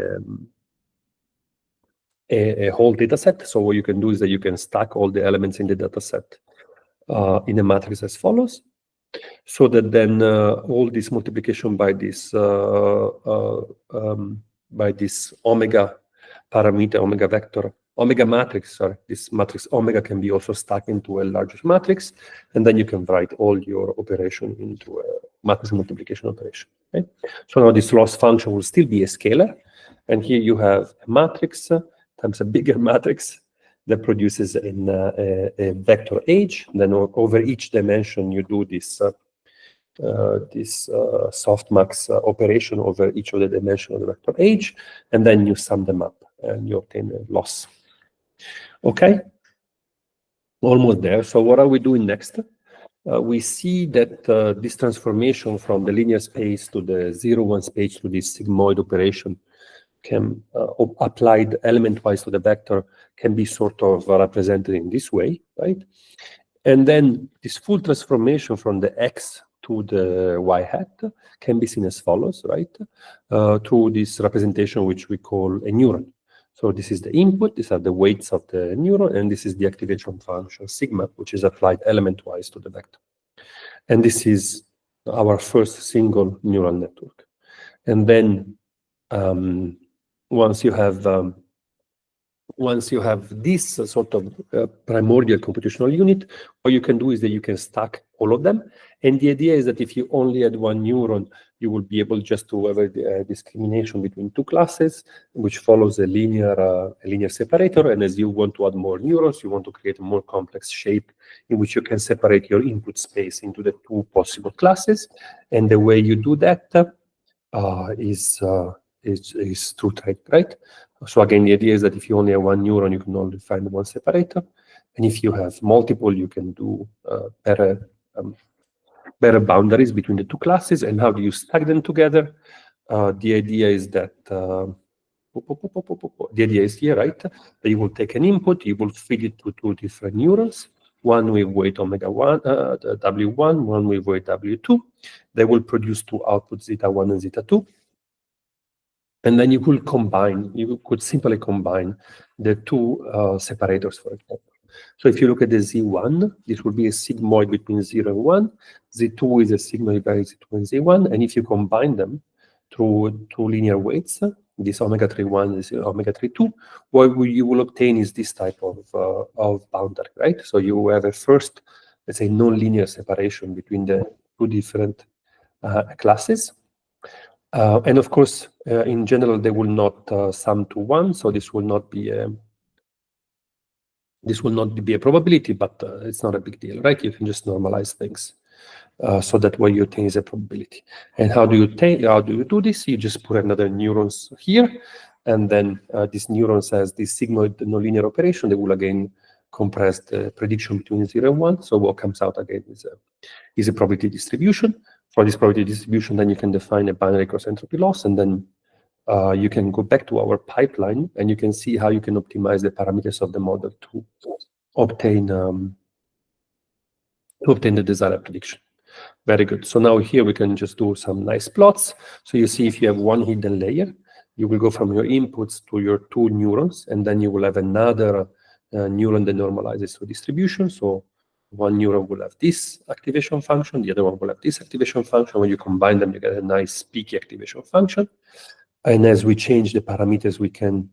a whole data set. So what you can do is that you can stack all the elements in the data set in a matrix as follows, so that then all this multiplication by this omega parameter, omega vector, omega matrix, sorry, this matrix omega can be also stacked into a larger matrix, and then you can write all your operation into a matrix multiplication operation. Okay? So now this loss function will still be a scalar, and here you have a matrix times a bigger matrix that produces a vector H. Then over each dimension, you do this softmax operation over each of the dimensions of the vector H, and then you sum them up and you obtain a loss. Okay, almost there. So what are we doing next? We see that this transformation from the linear space to the 0-1 space to this sigmoid operation can applied element-wise to the vector can be sort of represented in this way, right? And then this full transformation from the x to the y hat can be seen as follows, right? Through this representation, which we call a neuron. So this is the input, these are the weights of the neuron, and this is the activation function sigma, which is applied element-wise to the vector. And this is our first single neural network. And then once you have once you have this sort of primordial computational unit, what you can do is that you can stack all of them. And the idea is that if you only had one neuron, you will be able just to have a discrimination between two classes, which follows a linear separator. And as you want to add more neurons, you want to create a more complex shape in which you can separate your input space into the two possible classes. And the way you do that is through trade, right? So again, the idea is that if you only have one neuron, you can only find one separator. And if you have multiple, you can do better boundaries between the two classes. And how do you stack them together? The idea is that the idea is here, right? That you will take an input, you will feed it to two different neurons, one with weight omega 1, W1, one with weight W2. They will produce two outputs, zeta 1 and zeta 2. And then you could simply combine the two separators, for example. So if you look at the Z1, this will be a sigmoid between 0 and 1. Z2 is a sigmoid between Z2 and Z1. And if you combine them through two linear weights, this omega 3.1 is omega 3.2, what you will obtain is this type of boundary, right? So you have a first, let's say, non-linear separation between the two different classes. And of course, in general, they will not sum to 1, so this will not be a probability, but it's not a big deal, right? You can just normalize things so that what you obtain is a probability. And how do you do this? You just put another neurons here, and then this neurons has this sigmoid nonlinear operation. They will again compress the prediction between 0 and 1. So what comes out again is a probability distribution. For this probability distribution, then you can define a binary cross entropy loss, and then you can go back to our pipeline, and you can see how you can optimize the parameters of the model to obtain the desired prediction. Very good. So now here we can just do some nice plots. So you see if you have one hidden layer, you will go from your inputs to your two neurons, and then you will have another neuron that normalizes to distribution. So one neuron will have this activation function, the other one will have this activation function. When you combine them, you get a nice peaky activation function. And as we change the parameters, we can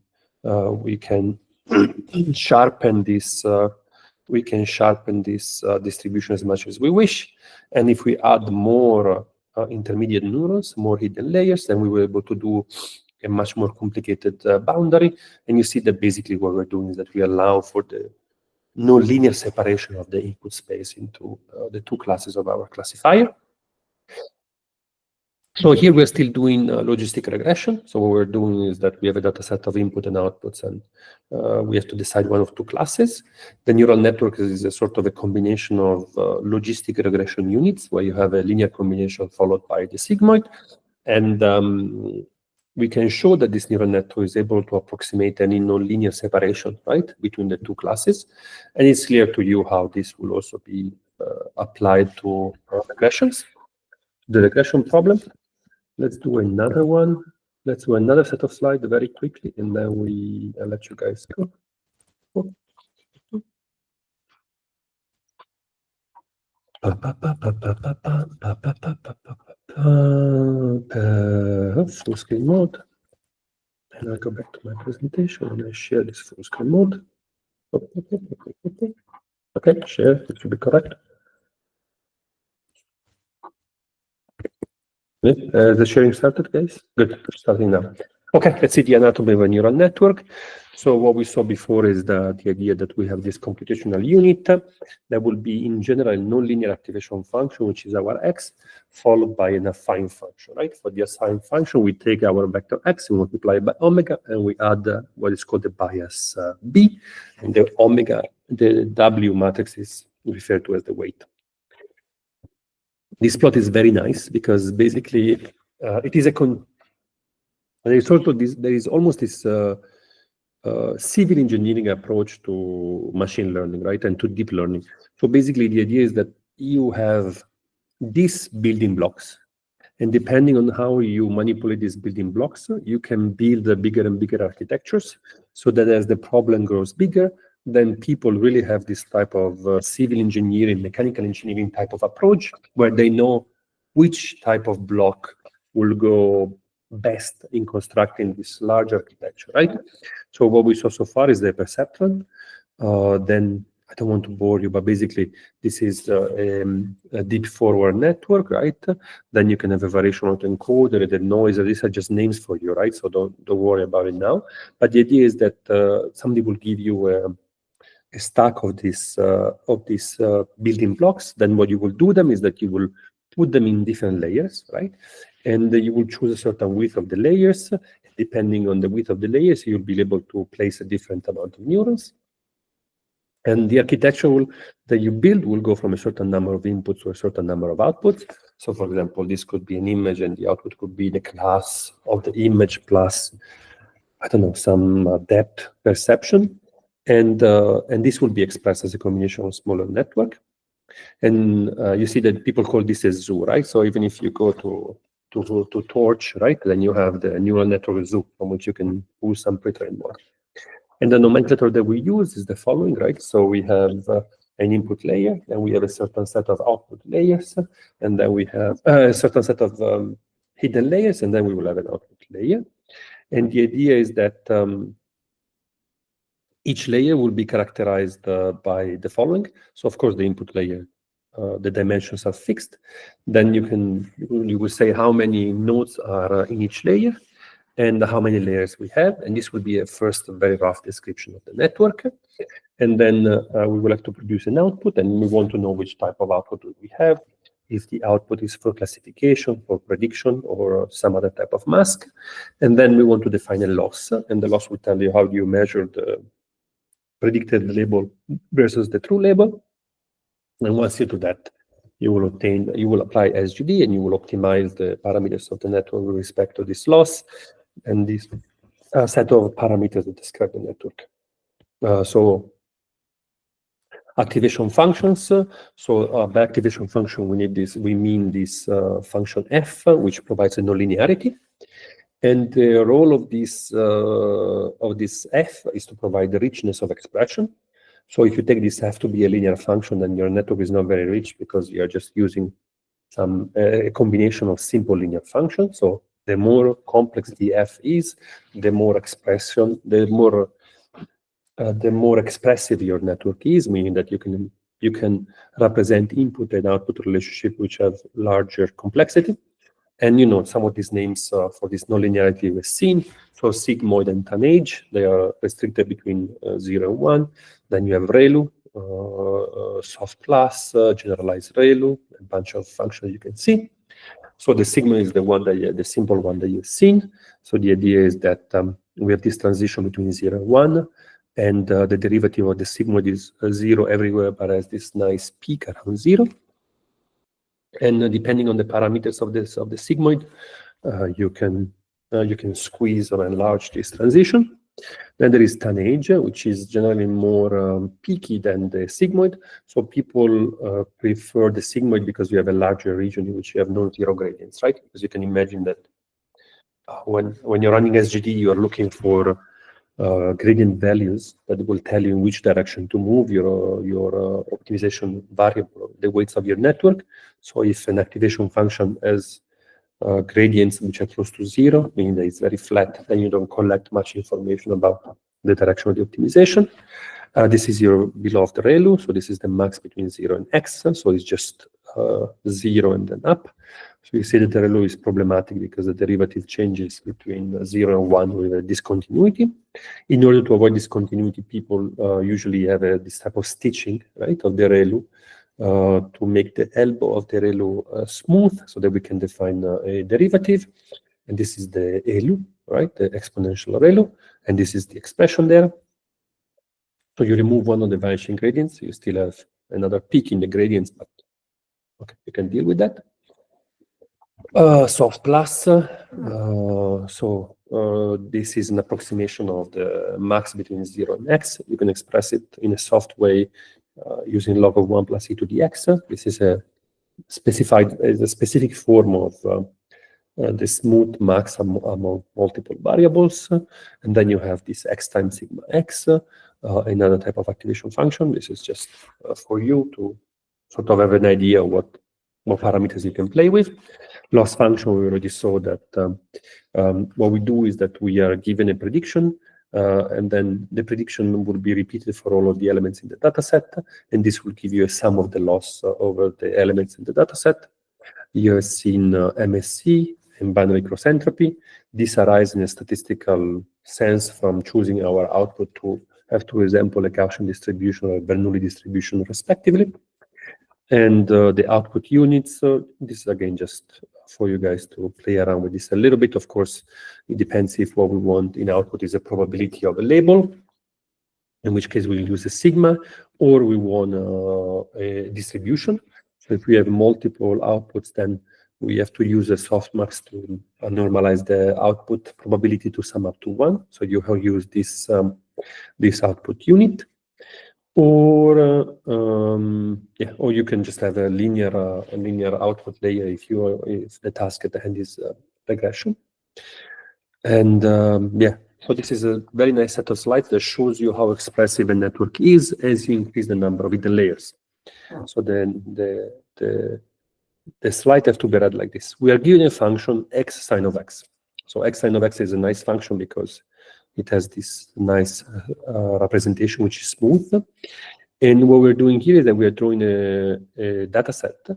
sharpen this. We can sharpen this distribution as much as we wish. And if we add more intermediate neurons, more hidden layers, then we were able to do a much more complicated boundary. And you see that basically what we're doing is that we allow for the non-linear separation of the input space into the two classes of our classifier. So here we're still doing logistic regression. So what we're doing is that we have a data set of input and outputs, and we have to decide one of two classes. The neural network is a sort of a combination of logistic regression units, where you have a linear combination followed by the sigmoid. And we can show that this neural network is able to approximate any non-linear separation, right, between the two classes. And it's clear to you how this will also be applied to regressions. The regression problem. Let's do another one. Let's do another set of slides very quickly, and then I'll let you guys go. Full screen mode. And I'll go back to my presentation and I share this full screen mode. Okay, share, it should be correct. The sharing started, guys? Good, starting now. Okay, let's see the anatomy of a neural network. So what we saw before is the idea that we have this computational unit that will be in general a nonlinear activation function, which is our x, followed by an affine function, right? For the affine function, we take our vector x, we multiply it by omega, and we add what is called the bias b, and the omega, the W matrix is referred to as the weight. This plot is very nice because basically it is there is almost this civil engineering approach to machine learning, right, and to deep learning. So basically the idea is that you have these building blocks, and depending on how you manipulate these building blocks, you can build bigger and bigger architectures, so that as the problem grows bigger, then people really have this type of civil engineering, mechanical engineering type of approach, where they know which type of block will go best in constructing this large architecture, right? So what we saw so far is the perceptron. Then I don't want to bore you, but basically this is a deep forward network, right? Then you can have a variation autoencoder, the noise. These are just names for you, right? So don't worry about it now. But the idea is that somebody will give you a stack of these building blocks. Then what you will do them is that you will put them in different layers, right? And you will choose a certain width of the layers. Depending on the width of the layers, you'll be able to place a different amount of neurons. And the architecture that you build will go from a certain number of inputs to a certain number of outputs. So for example, this could be an image and the output could be the class of the image plus, I don't know, some depth perception. And this will be expressed as a combination of smaller network. And you see that people call this a zoo, right? So even if you go to Torch, right, then you have the neural network zoo from which you can pull some pre-trained model. And the nomenclature that we use is the following, right? So we have an input layer, and we have a certain set of output layers, and then we have a certain set of hidden layers, and then we will have an output layer. And the idea is that each layer will be characterized by the following. So of course, the input layer, the dimensions are fixed. Then you will say how many nodes are in each layer, and how many layers we have. And this will be a first very rough description of the network. And then we will have to produce an output, and we want to know which type of output we have, if the output is for classification, for prediction, or some other type of mask. And then we want to define a loss, and the loss will tell you how do you measure the predicted label versus the true label. And once you do that, you will apply SGD, and you will optimize the parameters of the network with respect to this loss and this set of parameters that describe the network. So activation functions. So by activation function, we mean this function f, which provides a nonlinearity. And the role of this f is to provide the richness of expression. So if you take this f to be a linear function, then your network is not very rich because you are just using a combination of simple linear functions. So the more complex the f is, the more expression, the more expressive your network is, meaning that you can represent input and output relationship which have larger complexity. And some of these names for this nonlinearity we've seen. So sigmoid and tanh, they are restricted between 0 and 1. Then you have ReLU, soft plus, generalized ReLU, a bunch of functions you can see. So the sigma is the simple one that you've seen. So the idea is that we have this transition between 0 and 1, and the derivative of the sigmoid is 0 everywhere, but has this nice peak around 0. And depending on the parameters of the sigmoid, you can squeeze or enlarge this transition. Then there is tanh, which is generally more peaky than the sigmoid. So people prefer the sigmoid because you have a larger region in which you have non-zero gradients, right? Because you can imagine that when you're running SGD, you are looking for gradient values that will tell you in which direction to move your optimization variable, the weights of your network. So if an activation function has gradients which are close to 0, meaning that it's very flat, then you don't collect much information about the direction of the optimization. This is your below of the ReLU, so this is the max between 0 and x, so it's just 0 and then up. So you see that the ReLU is problematic because the derivative changes between 0 and 1 with a discontinuity. In order to avoid discontinuity, people usually have this type of stitching, right, of the ReLU to make the elbow of the ReLU smooth so that we can define a derivative. And this is the ELU, right, the exponential ReLU, and this is the expression there. So you remove one of the vanishing gradients, you still have another peak in the gradients, but okay, you can deal with that. Soft plus, this is an approximation of the max between 0 and x. You can express it in a soft way using log of 1 plus e to the x. This is a specific form of the smooth max among multiple variables. And then you have this x times sigma x, another type of activation function. This is just for you to sort of have an idea what parameters you can play with. Loss function, we already saw that what we do is that we are given a prediction, and then the prediction will be repeated for all of the elements in the data set, and this will give you a sum of the loss over the elements in the data set. You have seen MSE and binary cross entropy. These arise in a statistical sense from choosing our output to have to resemble a Gaussian distribution or a Bernoulli distribution respectively. And the output units, this is again just for you guys to play around with this a little bit. Of course, it depends if what we want in output is a probability of a label, in which case we'll use a sigma, or we want a distribution. So if we have multiple outputs, then we have to use a softmax to normalize the output probability to sum up to 1. So you have used this this output unit, or or you can just have a linear output layer if the task at the hand is regression. And so this is a very nice set of slides that shows you how expressive a network is as you increase the number of hidden layers. So then the slide has to be read like this. We are given a function x sine of x. So x sine of x is a nice function because it has this nice representation which is smooth. And what we're doing here is that we are drawing a data set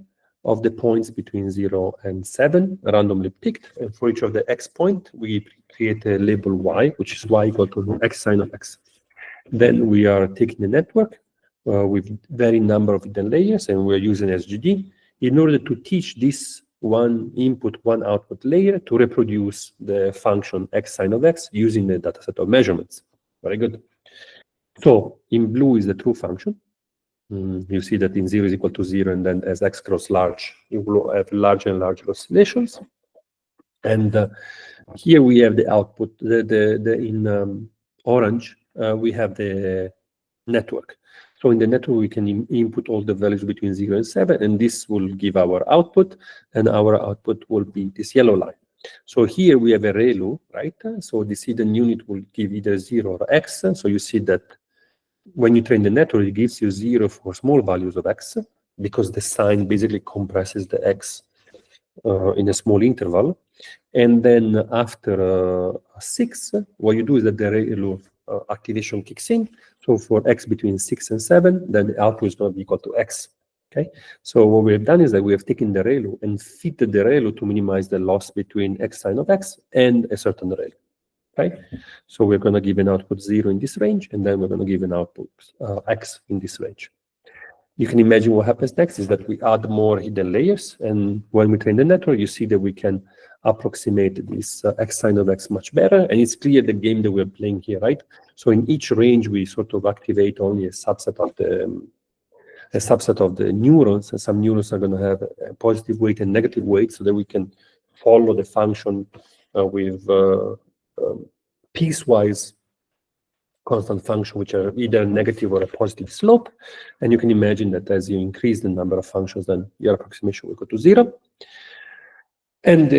of the points between 0 and 7, randomly picked. And for each of the x point, we create a label y, which is y equal to x sine of x. Then we are taking the network with very number of hidden layers, and we're using SGD in order to teach this one input, one output layer to reproduce the function x sine of x using the dataset of measurements. Very good. So in blue is the true function. You see that in 0 is equal to 0, and then as x grows large, you will have larger and larger oscillations. And here we have the output. In orange, we have the network. So in the network, we can input all the values between 0 and 7, and this will give our output, and our output will be this yellow line. So here we have a ReLU, right? So this hidden unit will give either 0 or x. So you see that when you train the network, it gives you 0 for small values of x, because the sign basically compresses the x in a small interval. And then after 6, what you do is that the ReLU activation kicks in. So for x between 6 and 7, then the output is going to be equal to x. Okay. So what we have done is that we have taken the ReLU and fitted the ReLU to minimize the loss between x sine of x and a certain ReLU. Okay. So we're going to give an output 0 in this range, and then we're going to give an output x in this range. You can imagine what happens next is that we add more hidden layers, and when we train the network, you see that we can approximate this x sine of x much better, and it's clear the game that we're playing here, right? So in each range, we sort of activate only a subset of the neurons, and some neurons are going to have a positive weight and negative weight, so that we can follow the function with piecewise constant function, which are either negative or a positive slope. And you can imagine that as you increase the number of functions, then your approximation will go to 0. And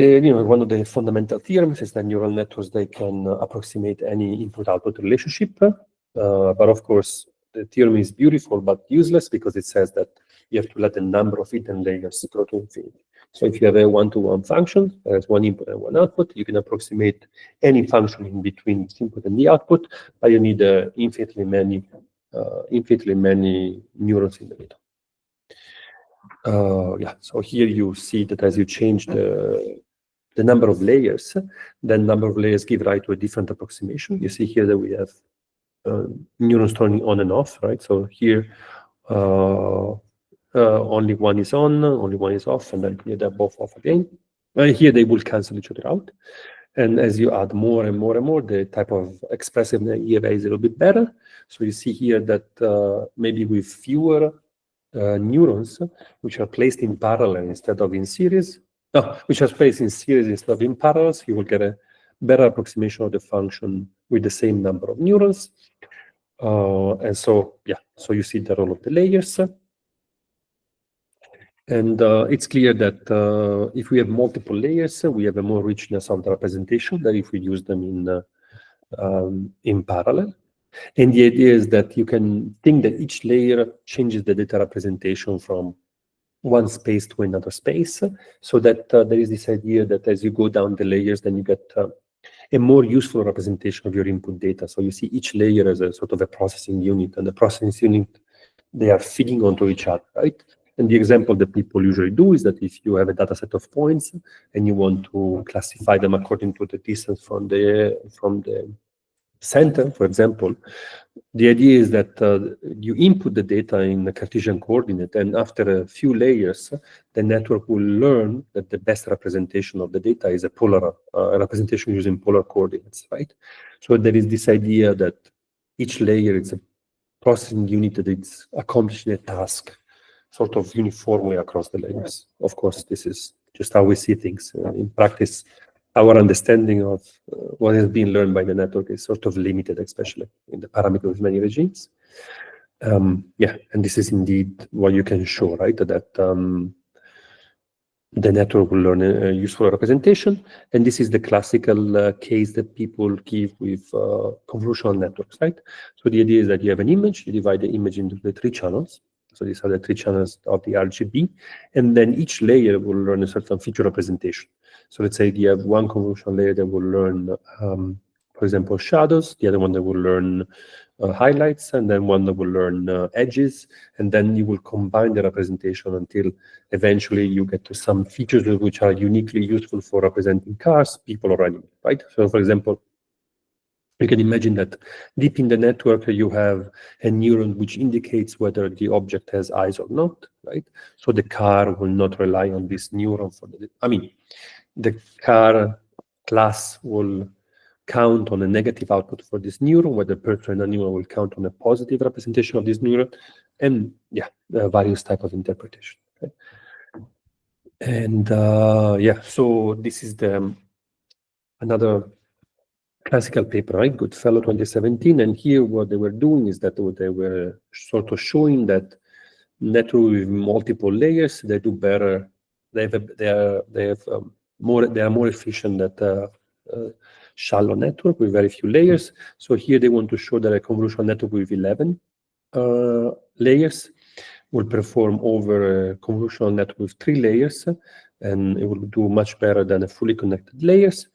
one of the fundamental theorems is that neural networks, they can approximate any input-output relationship. But of course, the theorem is beautiful but useless, because it says that you have to let the number of hidden layers grow to infinity. So if you have a one-to-one function, there's one input and one output, you can approximate any function in between this input and the output, but you need infinitely many neurons in the middle. So here you see that as you change the number of layers, then number of layers give rise to a different approximation. You see here that we have neurons turning on and off, right? So here only one is on, only one is off, and then here they're both off again. Here they will cancel each other out. And as you add more and more and more, the type of expressiveness you have is a little bit better. So you see here that maybe with fewer neurons, which are placed in parallel instead of in series, which are placed in series instead of in parallels, you will get a better approximation of the function with the same number of neurons. And so, so you see the role of the layers. And it's clear that if we have multiple layers, we have a more richness of the representation than if we use them in parallel. And the idea is that you can think that each layer changes the data representation from one space to another space, so that there is this idea that as you go down the layers, then you get a more useful representation of your input data. So you see each layer as a sort of a processing unit, and the processing unit, they are feeding onto each other, right? And the example that people usually do is that if you have a data set of points and you want to classify them according to the distance from the center, for example, the idea is that you input the data in the Cartesian coordinate, and after a few layers, the network will learn that the best representation of the data is a polar representation using polar coordinates, right? So there is this idea that each layer is a processing unit that is accomplishing a task sort of uniformly across the layers. Of course, this is just how we see things. In practice, our understanding of what has been learned by the network is sort of limited, especially in the parameter with many regimes. Yeah, and this is indeed what you can show, right? That the network will learn a useful representation. And this is the classical case that people give with convolutional networks, right? So the idea is that you have an image, you divide the image into the 3 channels. So these are the 3 channels of the RGB. And then each layer will learn a certain feature representation. So let's say you have one convolutional layer that will learn, for example, shadows, the other one that will learn highlights, and then one that will learn edges. And then you will combine the representation until eventually you get to some features which are uniquely useful for representing cars, people, or animals, right? So for example, you can imagine that deep in the network, you have a neuron which indicates whether the object has eyes or not, right? So the car will not rely on this neuron for the car class will count on a negative output for this neuron, where the person and animal will count on a positive representation of this neuron, and yeah, various type of interpretation. Okay? And yeah, so this is the another classical paper, right? Goodfellow 2017, and here what they were doing is that they were sort of showing that network with multiple layers, they do better. They are more efficient than shallow network with very few layers. So here they want to show that a convolutional network with 11 layers will perform over a convolutional network with 3 layers, and it will do much better than a fully connected layers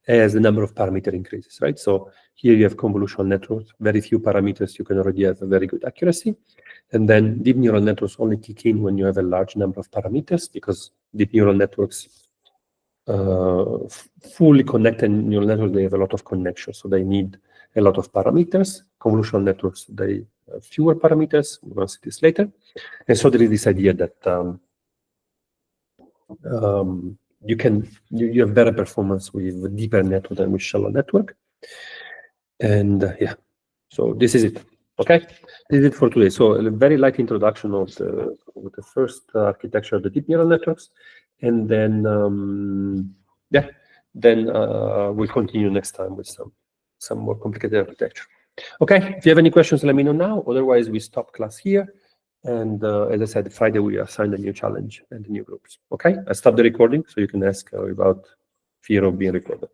as the number of parameters increases, right? So here you have convolutional networks, very few parameters, you can already have a very good accuracy. And then deep neural networks only kick in when you have a large number of parameters, because deep neural networks, fully connected neural networks, they have a lot of connections, so they need a lot of parameters. Convolutional networks, they have fewer parameters. We're going to see this later. And so there is this idea that you have better performance with a deeper network than with shallow network. And yeah, so this is it. Okay, this is it for today. So a very light introduction of the first architecture of the deep neural networks, and then yeah, then we'll continue next time with some more complicated architecture. Okay, if you have any questions, let me know now. Otherwise, we stop class here. And as I said, Friday we assign a new challenge and the new groups. Okay, I stop the recording so you can ask without fear of being recorded.